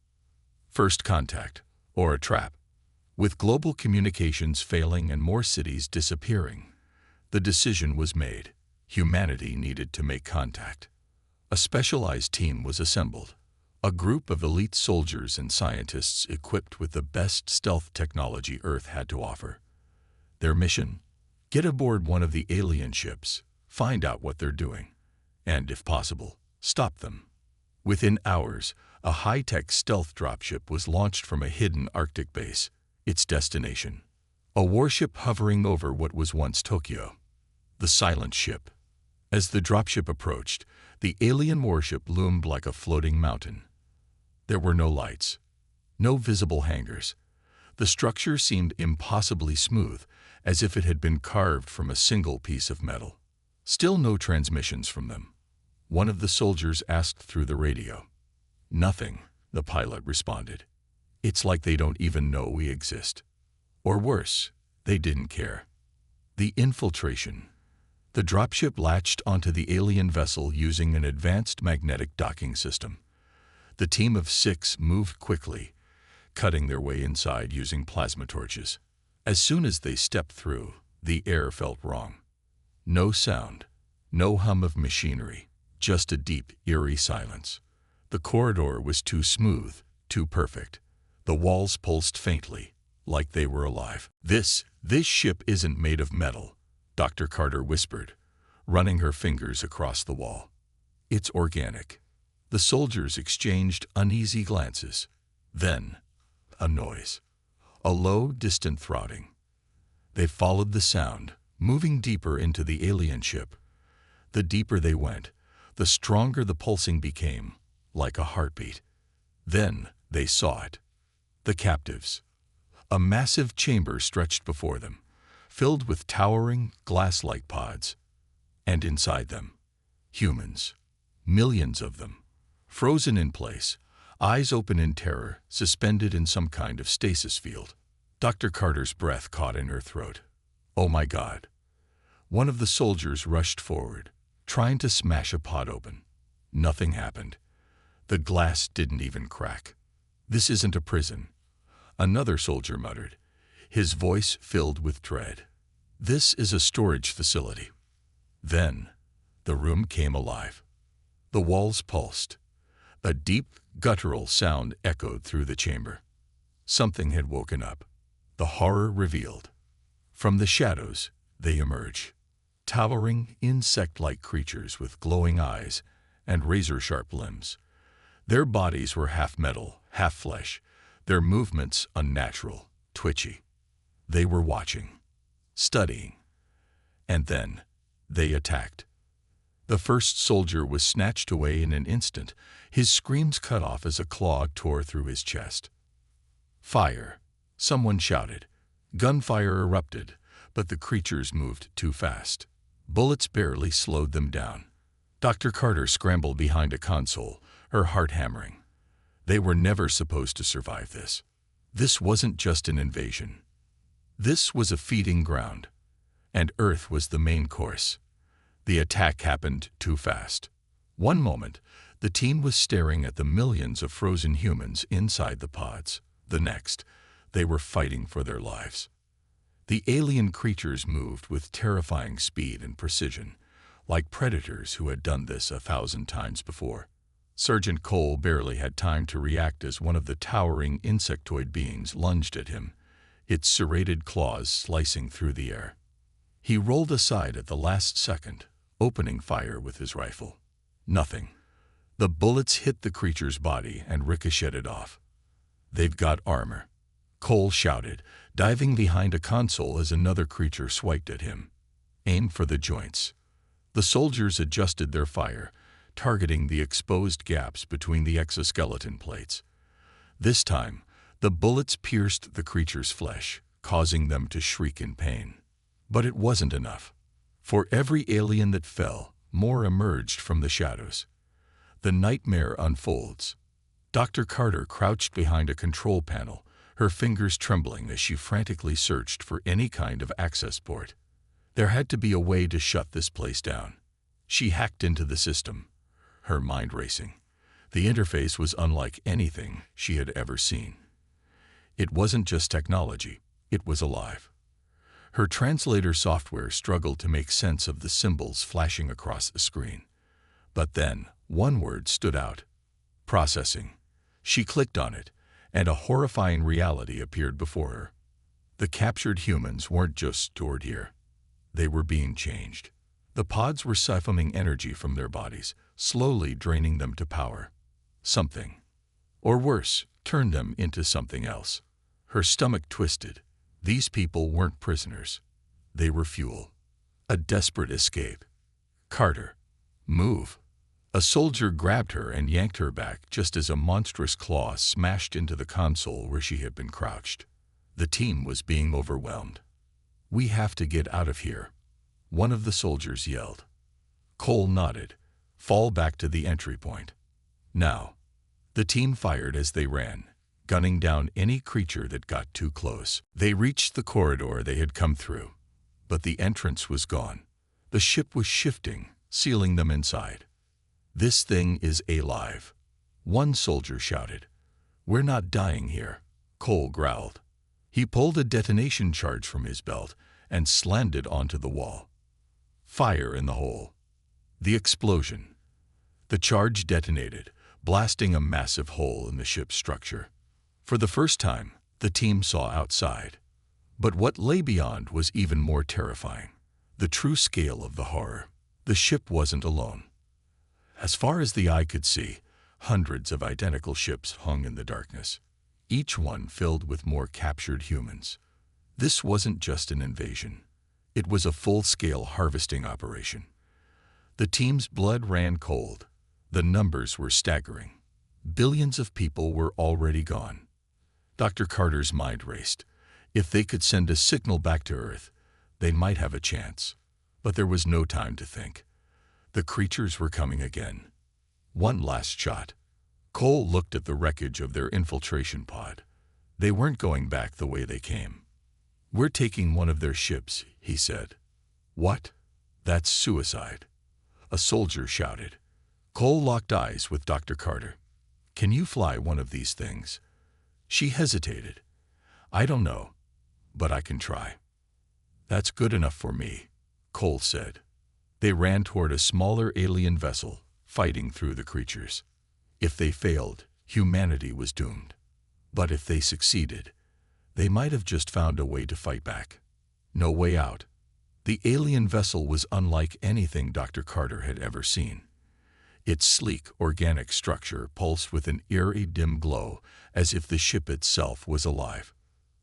Speaker 1: First contact, or a trap. With global communications failing and more cities disappearing, the decision was made. Humanity needed to make contact. A specialized team was assembled. A group of elite soldiers and scientists equipped with the best stealth technology Earth had to offer. Their mission? Get aboard one of the alien ships, find out what they're doing, and, if possible, stop them. Within hours, a high-tech stealth dropship was launched from a hidden Arctic base. Its destination: a warship hovering over what was once Tokyo. The silent ship. As the dropship approached, the alien warship loomed like a floating mountain. There were no lights, no visible hangars. The structure seemed impossibly smooth, as if it had been carved from a single piece of metal. Still no transmissions from them. One of the soldiers asked through the radio. "Nothing," the pilot responded. "It's like they don't even know we exist." Or worse, they didn't care. The infiltration. The dropship latched onto the alien vessel using an advanced magnetic docking system. The team of 6 moved quickly, cutting their way inside using plasma torches. As soon as they stepped through, the air felt wrong. No sound, no hum of machinery, just a deep, eerie silence. The corridor was too smooth, too perfect. The walls pulsed faintly, like they were alive. This ship isn't made of metal," Dr. Carter whispered, running her fingers across the wall. "It's organic." The soldiers exchanged uneasy glances. Then, a noise. A low, distant throbbing. They followed the sound, moving deeper into the alien ship. The deeper they went, the stronger the pulsing became, like a heartbeat. Then they saw it. The captives. A massive chamber stretched before them, filled with towering, glass-like pods. And inside them, humans. Millions of them. Frozen in place, eyes open in terror, suspended in some kind of stasis field. Dr. Carter's breath caught in her throat. "Oh my God." One of the soldiers rushed forward, trying to smash a pod open. Nothing happened. The glass didn't even crack. "This isn't a prison," another soldier muttered, his voice filled with dread. "This is a storage facility." Then, the room came alive. The walls pulsed. A deep, guttural sound echoed through the chamber. Something had woken up. The horror revealed. From the shadows, they emerged. Towering, insect-like creatures with glowing eyes and razor-sharp limbs. Their bodies were half metal, half flesh, their movements unnatural, twitchy. They were watching, studying. And then, they attacked. The first soldier was snatched away in an instant, his screams cut off as a claw tore through his chest. "Fire!" someone shouted. Gunfire erupted, but the creatures moved too fast. Bullets barely slowed them down. Dr. Carter scrambled behind a console, her heart hammering. They were never supposed to survive this. This wasn't just an invasion. This was a feeding ground, and Earth was the main course. The attack happened too fast. One moment, the team was staring at the millions of frozen humans inside the pods. The next, they were fighting for their lives. The alien creatures moved with terrifying speed and precision, like predators who had done this 1,000 times before. Sergeant Cole barely had time to react as one of the towering insectoid beings lunged at him, its serrated claws slicing through the air. He rolled aside at the last second, opening fire with his rifle. Nothing. The bullets hit the creature's body and ricocheted off. "They've got armor," Cole shouted, diving behind a console as another creature swiped at him. "Aim for the joints." The soldiers adjusted their fire, targeting the exposed gaps between the exoskeleton plates. This time, the bullets pierced the creature's flesh, causing them to shriek in pain. But it wasn't enough. For every alien that fell, more emerged from the shadows. The nightmare unfolds. Dr. Carter crouched behind a control panel, her fingers trembling as she frantically searched for any kind of access port. There had to be a way to shut this place down. She hacked into the system, her mind racing. The interface was unlike anything she had ever seen. It wasn't just technology, it was alive. Her translator software struggled to make sense of the symbols flashing across the screen. But then, one word stood out. Processing. She clicked on it, and a horrifying reality appeared before her. The captured humans weren't just stored here. They were being changed. The pods were siphoning energy from their bodies, slowly draining them to power. Something, or worse, turned them into something else. Her stomach twisted. These people weren't prisoners. They were fuel. A desperate escape. "Carter, move." A soldier grabbed her and yanked her back just as a monstrous claw smashed into the console where she had been crouched. The team was being overwhelmed. "We have to get out of here," one of the soldiers yelled. Cole nodded. "Fall back to the entry point. Now." The team fired as they ran, gunning down any creature that got too close. They reached the corridor they had come through, but the entrance was gone. The ship was shifting, sealing them inside. "This thing is alive," one soldier shouted. "We're not dying here," Cole growled. He pulled a detonation charge from his belt and slammed it onto the wall. Fire in the hole. The explosion. The charge detonated, blasting a massive hole in the ship's structure. For the first time, the team saw outside. But what lay beyond was even more terrifying. The true scale of the horror. The ship wasn't alone. As far as the eye could see, hundreds of identical ships hung in the darkness, each one filled with more captured humans. This wasn't just an invasion. It was a full-scale harvesting operation. The team's blood ran cold. The numbers were staggering. Billions of people were already gone. Dr. Carter's mind raced. If they could send a signal back to Earth, they might have a chance. But there was no time to think. The creatures were coming again. One last shot. Cole looked at the wreckage of their infiltration pod. They weren't going back the way they came. "We're taking one of their ships," he said. "What? That's suicide," a soldier shouted. Cole locked eyes with Dr. Carter. "Can you fly one of these things?" She hesitated. "I don't know, but I can try." "That's good enough for me," Cole said. They ran toward a smaller alien vessel, fighting through the creatures. If they failed, humanity was doomed. But if they succeeded, they might have just found a way to fight back. No way out. The alien vessel was unlike anything Dr. Carter had ever seen. Its sleek, organic structure pulsed with an eerie dim glow, as if the ship itself was alive.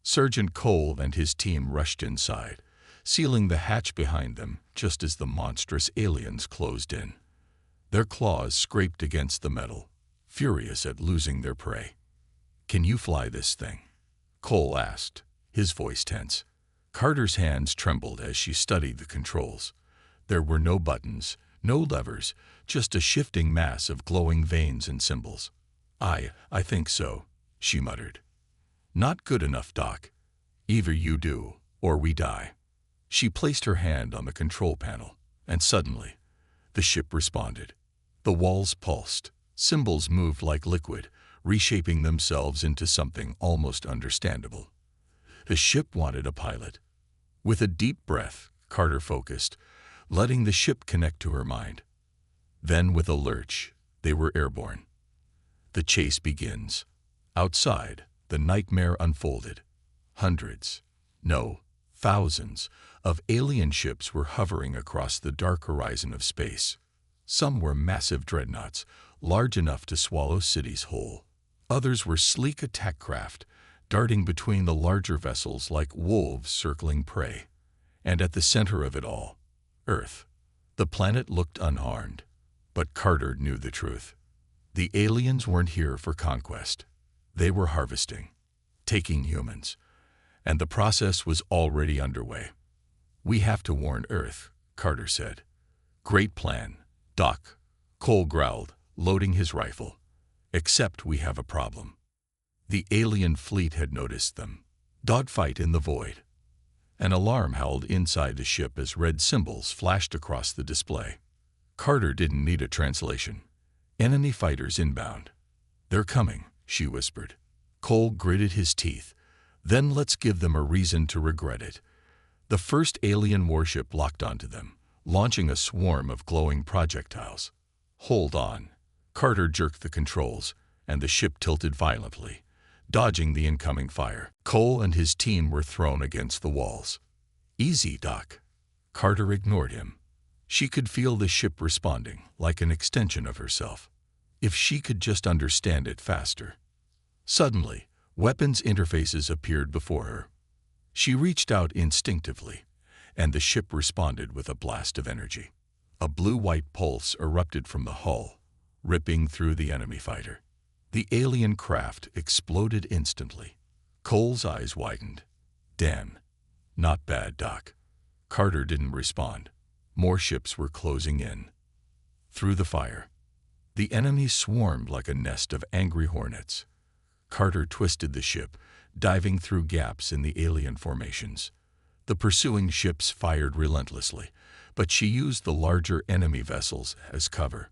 Speaker 1: Sergeant Cole and his team rushed inside, sealing the hatch behind them just as the monstrous aliens closed in. Their claws scraped against the metal, furious at losing their prey. "Can you fly this thing?" Cole asked, his voice tense. Carter's hands trembled as she studied the controls. There were no buttons, no levers, just a shifting mass of glowing veins and symbols. I think so," she muttered. "Not good enough, Doc. Either you do, or we die." She placed her hand on the control panel, and suddenly, the ship responded. The walls pulsed, symbols moved like liquid, reshaping themselves into something almost understandable. The ship wanted a pilot. With a deep breath, Carter focused, letting the ship connect to her mind. Then, with a lurch, they were airborne. The chase begins. Outside, the nightmare unfolded. Hundreds, no, thousands, of alien ships were hovering across the dark horizon of space. Some were massive dreadnoughts, large enough to swallow cities whole. Others were sleek attack craft, darting between the larger vessels like wolves circling prey. And at the center of it all, Earth. The planet looked unharmed, but Carter knew the truth. The aliens weren't here for conquest. They were harvesting, taking humans, and the process was already underway. "We have to warn Earth," Carter said. "Great plan, Doc," Cole growled, loading his rifle. "Except we have a problem." The alien fleet had noticed them. Dogfight in the void. An alarm howled inside the ship as red symbols flashed across the display. Carter didn't need a translation. "Enemy fighters inbound." "They're coming," she whispered. Cole gritted his teeth. "Then let's give them a reason to regret it." The first alien warship locked onto them, launching a swarm of glowing projectiles. "Hold on." Carter jerked the controls, and the ship tilted violently, dodging the incoming fire. Cole and his team were thrown against the walls. "Easy, Doc." Carter ignored him. She could feel the ship responding, like an extension of herself. If she could just understand it faster. Suddenly, weapons interfaces appeared before her. She reached out instinctively, and the ship responded with a blast of energy. A blue-white pulse erupted from the hull, ripping through the enemy fighter. The alien craft exploded instantly. Cole's eyes widened. "Damn. Not bad, Doc." Carter didn't respond. More ships were closing in. Through the fire, the enemy swarmed like a nest of angry hornets. Carter twisted the ship, diving through gaps in the alien formations. The pursuing ships fired relentlessly, but she used the larger enemy vessels as cover.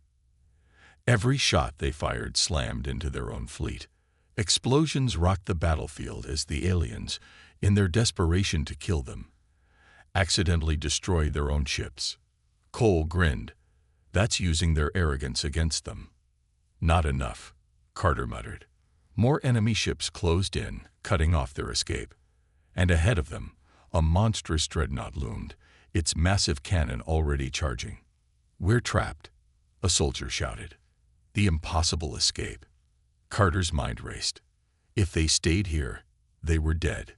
Speaker 1: Every shot they fired slammed into their own fleet. Explosions rocked the battlefield as the aliens, in their desperation to kill them, accidentally destroyed their own ships. Cole grinned. "That's using their arrogance against them." "Not enough," Carter muttered. More enemy ships closed in, cutting off their escape. And ahead of them, a monstrous dreadnought loomed, its massive cannon already charging. "We're trapped," a soldier shouted. The impossible escape. Carter's mind raced. If they stayed here, they were dead.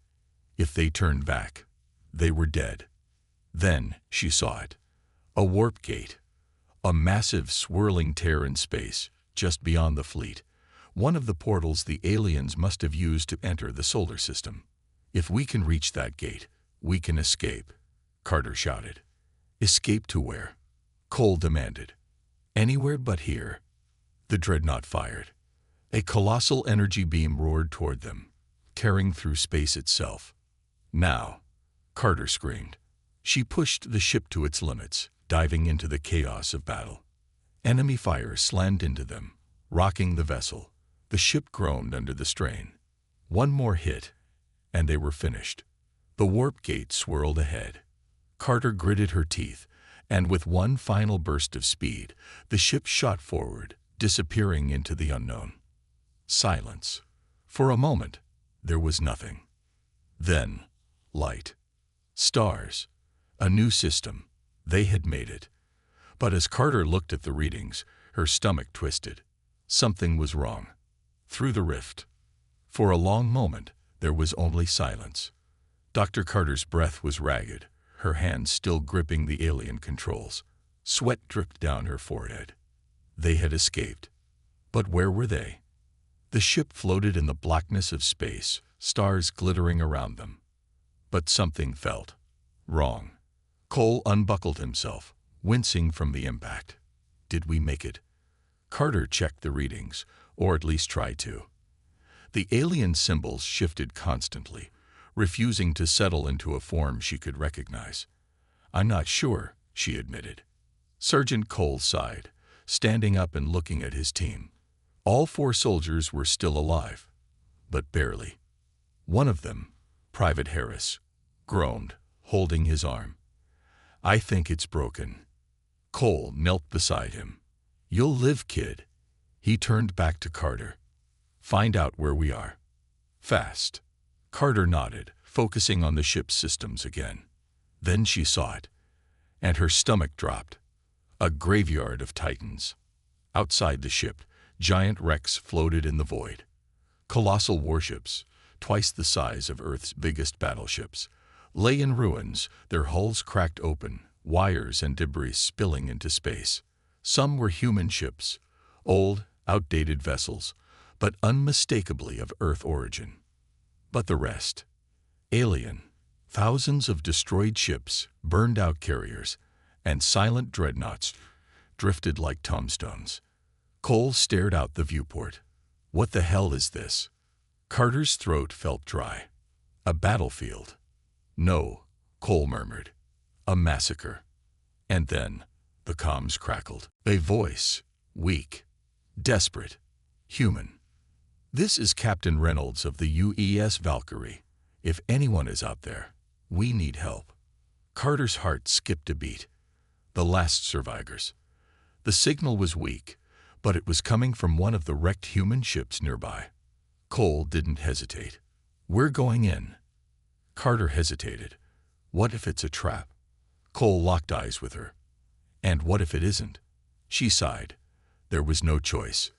Speaker 1: If they turned back, they were dead. Then she saw it. A warp gate. A massive swirling tear in space, just beyond the fleet. One of the portals the aliens must have used to enter the solar system. "If we can reach that gate, we can escape," Carter shouted. "Escape to where?" Cole demanded. "Anywhere but here." The dreadnought fired. A colossal energy beam roared toward them, tearing through space itself. "Now!" Carter screamed. She pushed the ship to its limits, diving into the chaos of battle. Enemy fire slammed into them, rocking the vessel. The ship groaned under the strain. One more hit, and they were finished. The warp gate swirled ahead. Carter gritted her teeth, and with one final burst of speed, the ship shot forward, disappearing into the unknown. Silence. For a moment, there was nothing. Then, light. Stars. A new system. They had made it. But as Carter looked at the readings, her stomach twisted. Something was wrong. Through the rift. For a long moment, there was only silence. Dr. Carter's breath was ragged, her hands still gripping the alien controls. Sweat dripped down her forehead. They had escaped. But where were they? The ship floated in the blackness of space, stars glittering around them. But something felt wrong. Cole unbuckled himself, wincing from the impact. Did we make it? Carter checked the readings, or at least tried to. The alien symbols shifted constantly, refusing to settle into a form she could recognize. "I'm not sure," she admitted. Sergeant Cole sighed, standing up and looking at his team. All 4 soldiers were still alive, but barely. One of them, Private Harris, groaned, holding his arm. "I think it's broken." Cole knelt beside him. "You'll live, kid." He turned back to Carter. "Find out where we are. Fast." Carter nodded, focusing on the ship's systems again. Then she saw it, and her stomach dropped. A graveyard of titans. Outside the ship, giant wrecks floated in the void. Colossal warships, twice the size of Earth's biggest battleships, lay in ruins, their hulls cracked open, wires and debris spilling into space. Some were human ships, old, outdated vessels, but unmistakably of Earth origin. But the rest, alien, thousands of destroyed ships, burned-out carriers, and silent dreadnoughts drifted like tombstones. Cole stared out the viewport. What the hell is this? Carter's throat felt dry. A battlefield. No, Cole murmured. A massacre. And then the comms crackled. A voice, weak, desperate, human. "This is Captain Reynolds of the UES Valkyrie. If anyone is out there, we need help." Carter's heart skipped a beat. The last survivors. The signal was weak, but it was coming from one of the wrecked human ships nearby. Cole didn't hesitate. "We're going in." Carter hesitated. What if it's a trap? Cole locked eyes with her. And what if it isn't? She sighed. There was no choice.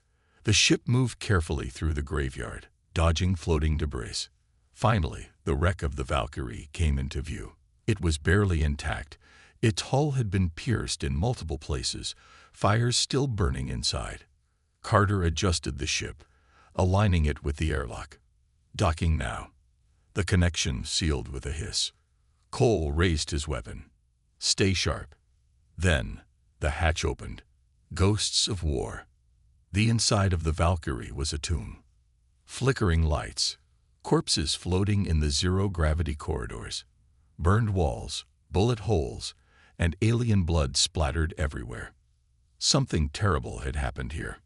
Speaker 1: The ship moved carefully through the graveyard, dodging floating debris. Finally, the wreck of the Valkyrie came into view. It was barely intact. Its hull had been pierced in multiple places, fires still burning inside. Carter adjusted the ship, aligning it with the airlock. Docking now. The connection sealed with a hiss. Cole raised his weapon. "Stay sharp." Then, the hatch opened. Ghosts of war. The inside of the Valkyrie was a tomb. Flickering lights, corpses floating in the zero-gravity corridors, burned walls, bullet holes, and alien blood splattered everywhere. Something terrible had happened here.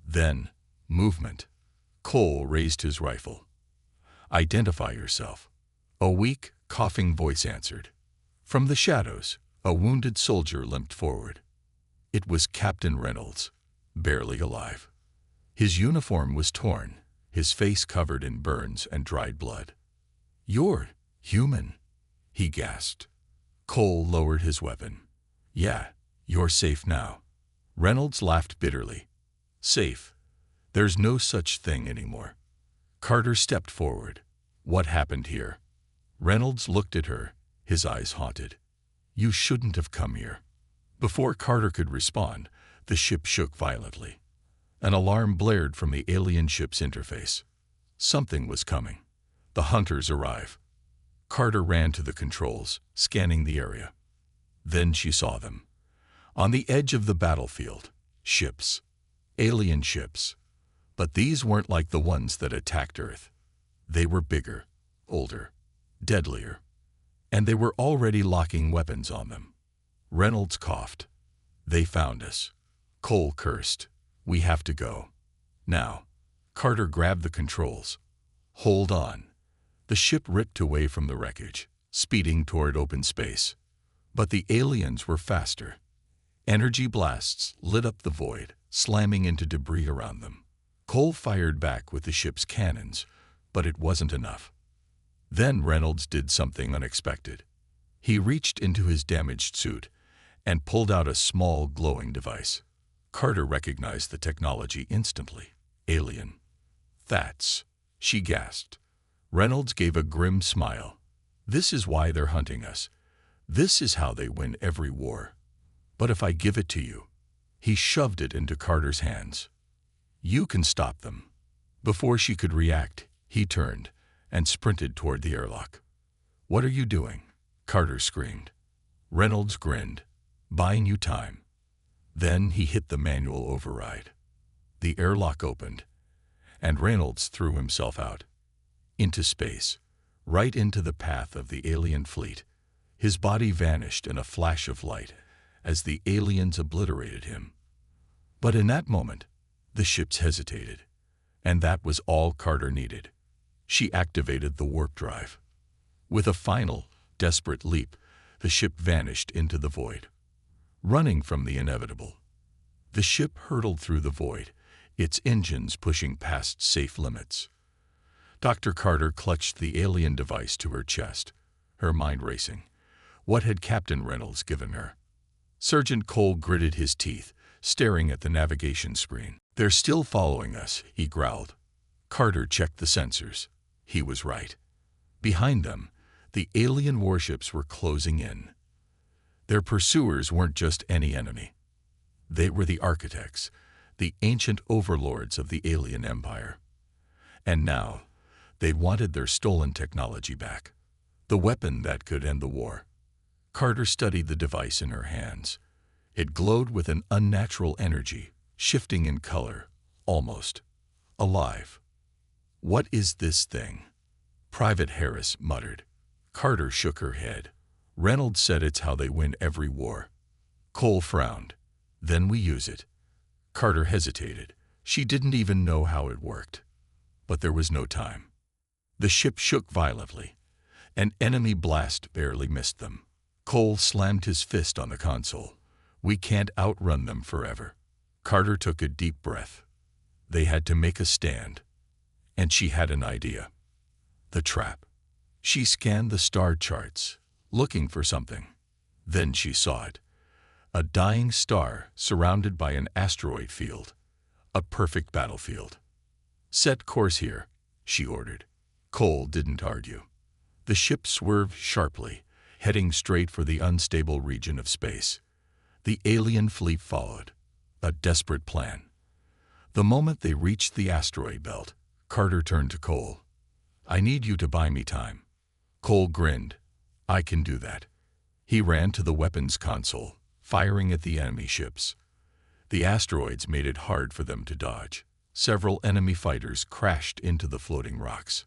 Speaker 1: Then, movement. Cole raised his rifle. "Identify yourself." A weak, coughing voice answered. From the shadows, a wounded soldier limped forward. It was Captain Reynolds, barely alive. His uniform was torn, his face covered in burns and dried blood. "You're human," he gasped. Cole lowered his weapon. "Yeah, you're safe now." Reynolds laughed bitterly. "Safe? There's no such thing anymore." Carter stepped forward. "What happened here?" Reynolds looked at her, his eyes haunted. "You shouldn't have come here." Before Carter could respond, the ship shook violently. An alarm blared from the alien ship's interface. Something was coming. The hunters arrive. Carter ran to the controls, scanning the area. Then she saw them. On the edge of the battlefield, ships. Alien ships. But these weren't like the ones that attacked Earth. They were bigger, older, deadlier. And they were already locking weapons on them. Reynolds coughed. "They found us." Cole cursed. "We have to go. Now." Carter grabbed the controls. "Hold on." The ship ripped away from the wreckage, speeding toward open space. But the aliens were faster. Energy blasts lit up the void, slamming into debris around them. Cole fired back with the ship's cannons, but it wasn't enough. Then Reynolds did something unexpected. He reached into his damaged suit and pulled out a small glowing device. Carter recognized the technology instantly. Alien. "That's," she gasped. Reynolds gave a grim smile. "This is why they're hunting us. This is how they win every war. But if I give it to you," he shoved it into Carter's hands, "you can stop them." Before she could react, he turned and sprinted toward the airlock. "What are you doing?" Carter screamed. Reynolds grinned. "Buying you time." Then he hit the manual override. The airlock opened, and Reynolds threw himself out. Into space, right into the path of the alien fleet. His body vanished in a flash of light as the aliens obliterated him. But in that moment, the ships hesitated, and that was all Carter needed. She activated the warp drive. With a final, desperate leap, the ship vanished into the void. Running from the inevitable, the ship hurtled through the void, its engines pushing past safe limits. Dr. Carter clutched the alien device to her chest, her mind racing. What had Captain Reynolds given her? Sergeant Cole gritted his teeth, staring at the navigation screen. "They're still following us," he growled. Carter checked the sensors. He was right. Behind them, the alien warships were closing in. Their pursuers weren't just any enemy. They were the architects, the ancient overlords of the alien empire. And now, they wanted their stolen technology back, the weapon that could end the war. Carter studied the device in her hands. It glowed with an unnatural energy, shifting in color, almost alive. "What is this thing?" Private Harris muttered. Carter shook her head. "Reynolds said it's how they win every war." Cole frowned. "Then we use it." Carter hesitated. She didn't even know how it worked. But there was no time. The ship shook violently. An enemy blast barely missed them. Cole slammed his fist on the console. "We can't outrun them forever." Carter took a deep breath. They had to make a stand. And she had an idea. The trap. She scanned the star charts, looking for something. Then she saw it. A dying star surrounded by an asteroid field. A perfect battlefield. "Set course here," she ordered. Cole didn't argue. The ship swerved sharply, heading straight for the unstable region of space. The alien fleet followed. A desperate plan. The moment they reached the asteroid belt, Carter turned to Cole. "I need you to buy me time." Cole grinned. "I can do that." He ran to the weapons console, firing at the enemy ships. The asteroids made it hard for them to dodge. Several enemy fighters crashed into the floating rocks.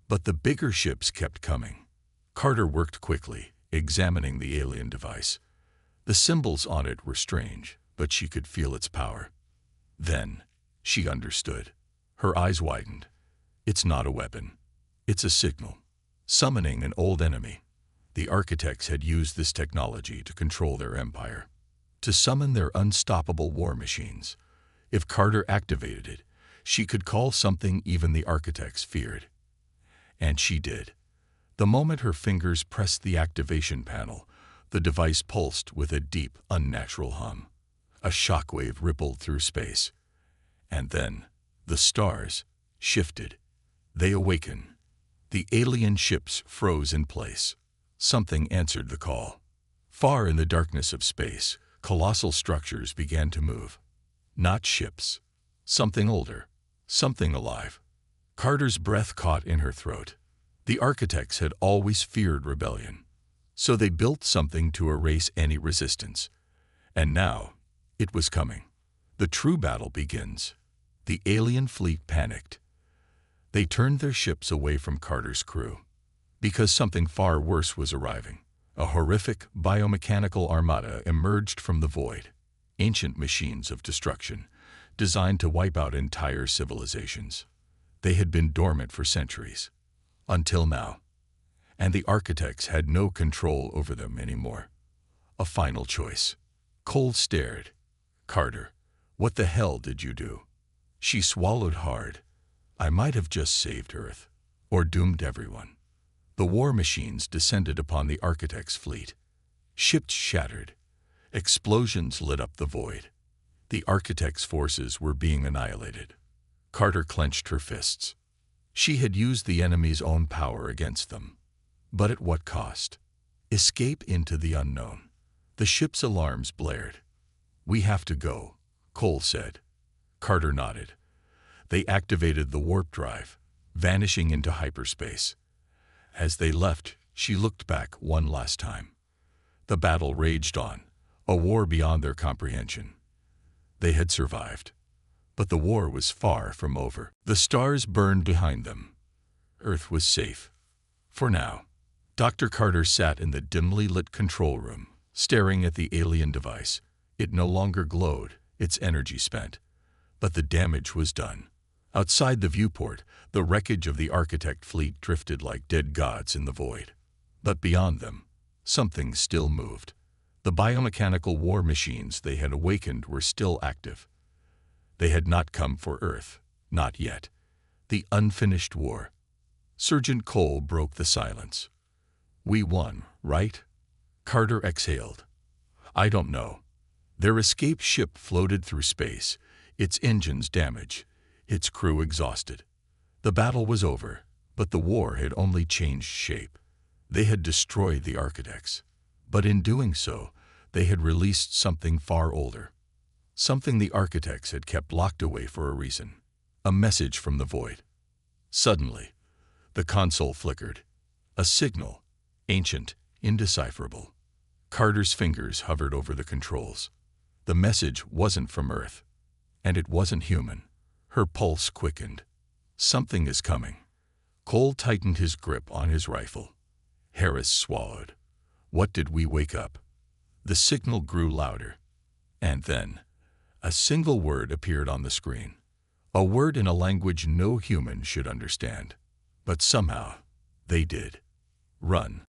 Speaker 1: But the bigger ships kept coming. Carter worked quickly, examining the alien device. The symbols on it were strange, but she could feel its power. Then, she understood. Her eyes widened. It's not a weapon. It's a signal. Summoning an old enemy. The architects had used this technology to control their empire, to summon their unstoppable war machines. If Carter activated it, she could call something even the architects feared. And she did. The moment her fingers pressed the activation panel, the device pulsed with a deep, unnatural hum. A shockwave rippled through space. And then, the stars shifted. They awakened. The alien ships froze in place. Something answered the call. Far in the darkness of space, colossal structures began to move. Not ships. Something older. Something alive. Carter's breath caught in her throat. The architects had always feared rebellion. So they built something to erase any resistance. And now, it was coming. The true battle begins. The alien fleet panicked. They turned their ships away from Carter's crew. Because something far worse was arriving. A horrific biomechanical armada emerged from the void. Ancient machines of destruction, designed to wipe out entire civilizations. They had been dormant for centuries. Until now. And the architects had no control over them anymore. A final choice. Cole stared. "Carter, what the hell did you do?" She swallowed hard. "I might have just saved Earth. Or doomed everyone." The war machines descended upon the architects' fleet. Ships shattered. Explosions lit up the void. The architects' forces were being annihilated. Carter clenched her fists. She had used the enemy's own power against them. But at what cost? Escape into the unknown. The ship's alarms blared. "We have to go," Cole said. Carter nodded. They activated the warp drive, vanishing into hyperspace. As they left, she looked back one last time. The battle raged on, a war beyond their comprehension. They had survived. But the war was far from over. The stars burned behind them. Earth was safe. For now. Dr. Carter sat in the dimly lit control room, staring at the alien device. It no longer glowed, its energy spent. But the damage was done. Outside the viewport, the wreckage of the architect fleet drifted like dead gods in the void. But beyond them, something still moved. The biomechanical war machines they had awakened were still active. They had not come for Earth, not yet. The unfinished war. Sergeant Cole broke the silence. "We won, right?" Carter exhaled. "I don't know." Their escape ship floated through space, its engines damaged, its crew exhausted. The battle was over, but the war had only changed shape. They had destroyed the architects. But in doing so, they had released something far older. Something the architects had kept locked away for a reason. A message from the void. Suddenly, the console flickered. A signal, ancient, indecipherable. Carter's fingers hovered over the controls. The message wasn't from Earth, and it wasn't human. Her pulse quickened. "Something is coming." Cole tightened his grip on his rifle. Harris swallowed. "What did we wake up?" The signal grew louder. And then, a single word appeared on the screen. A word in a language no human should understand. But somehow, they did. "Run."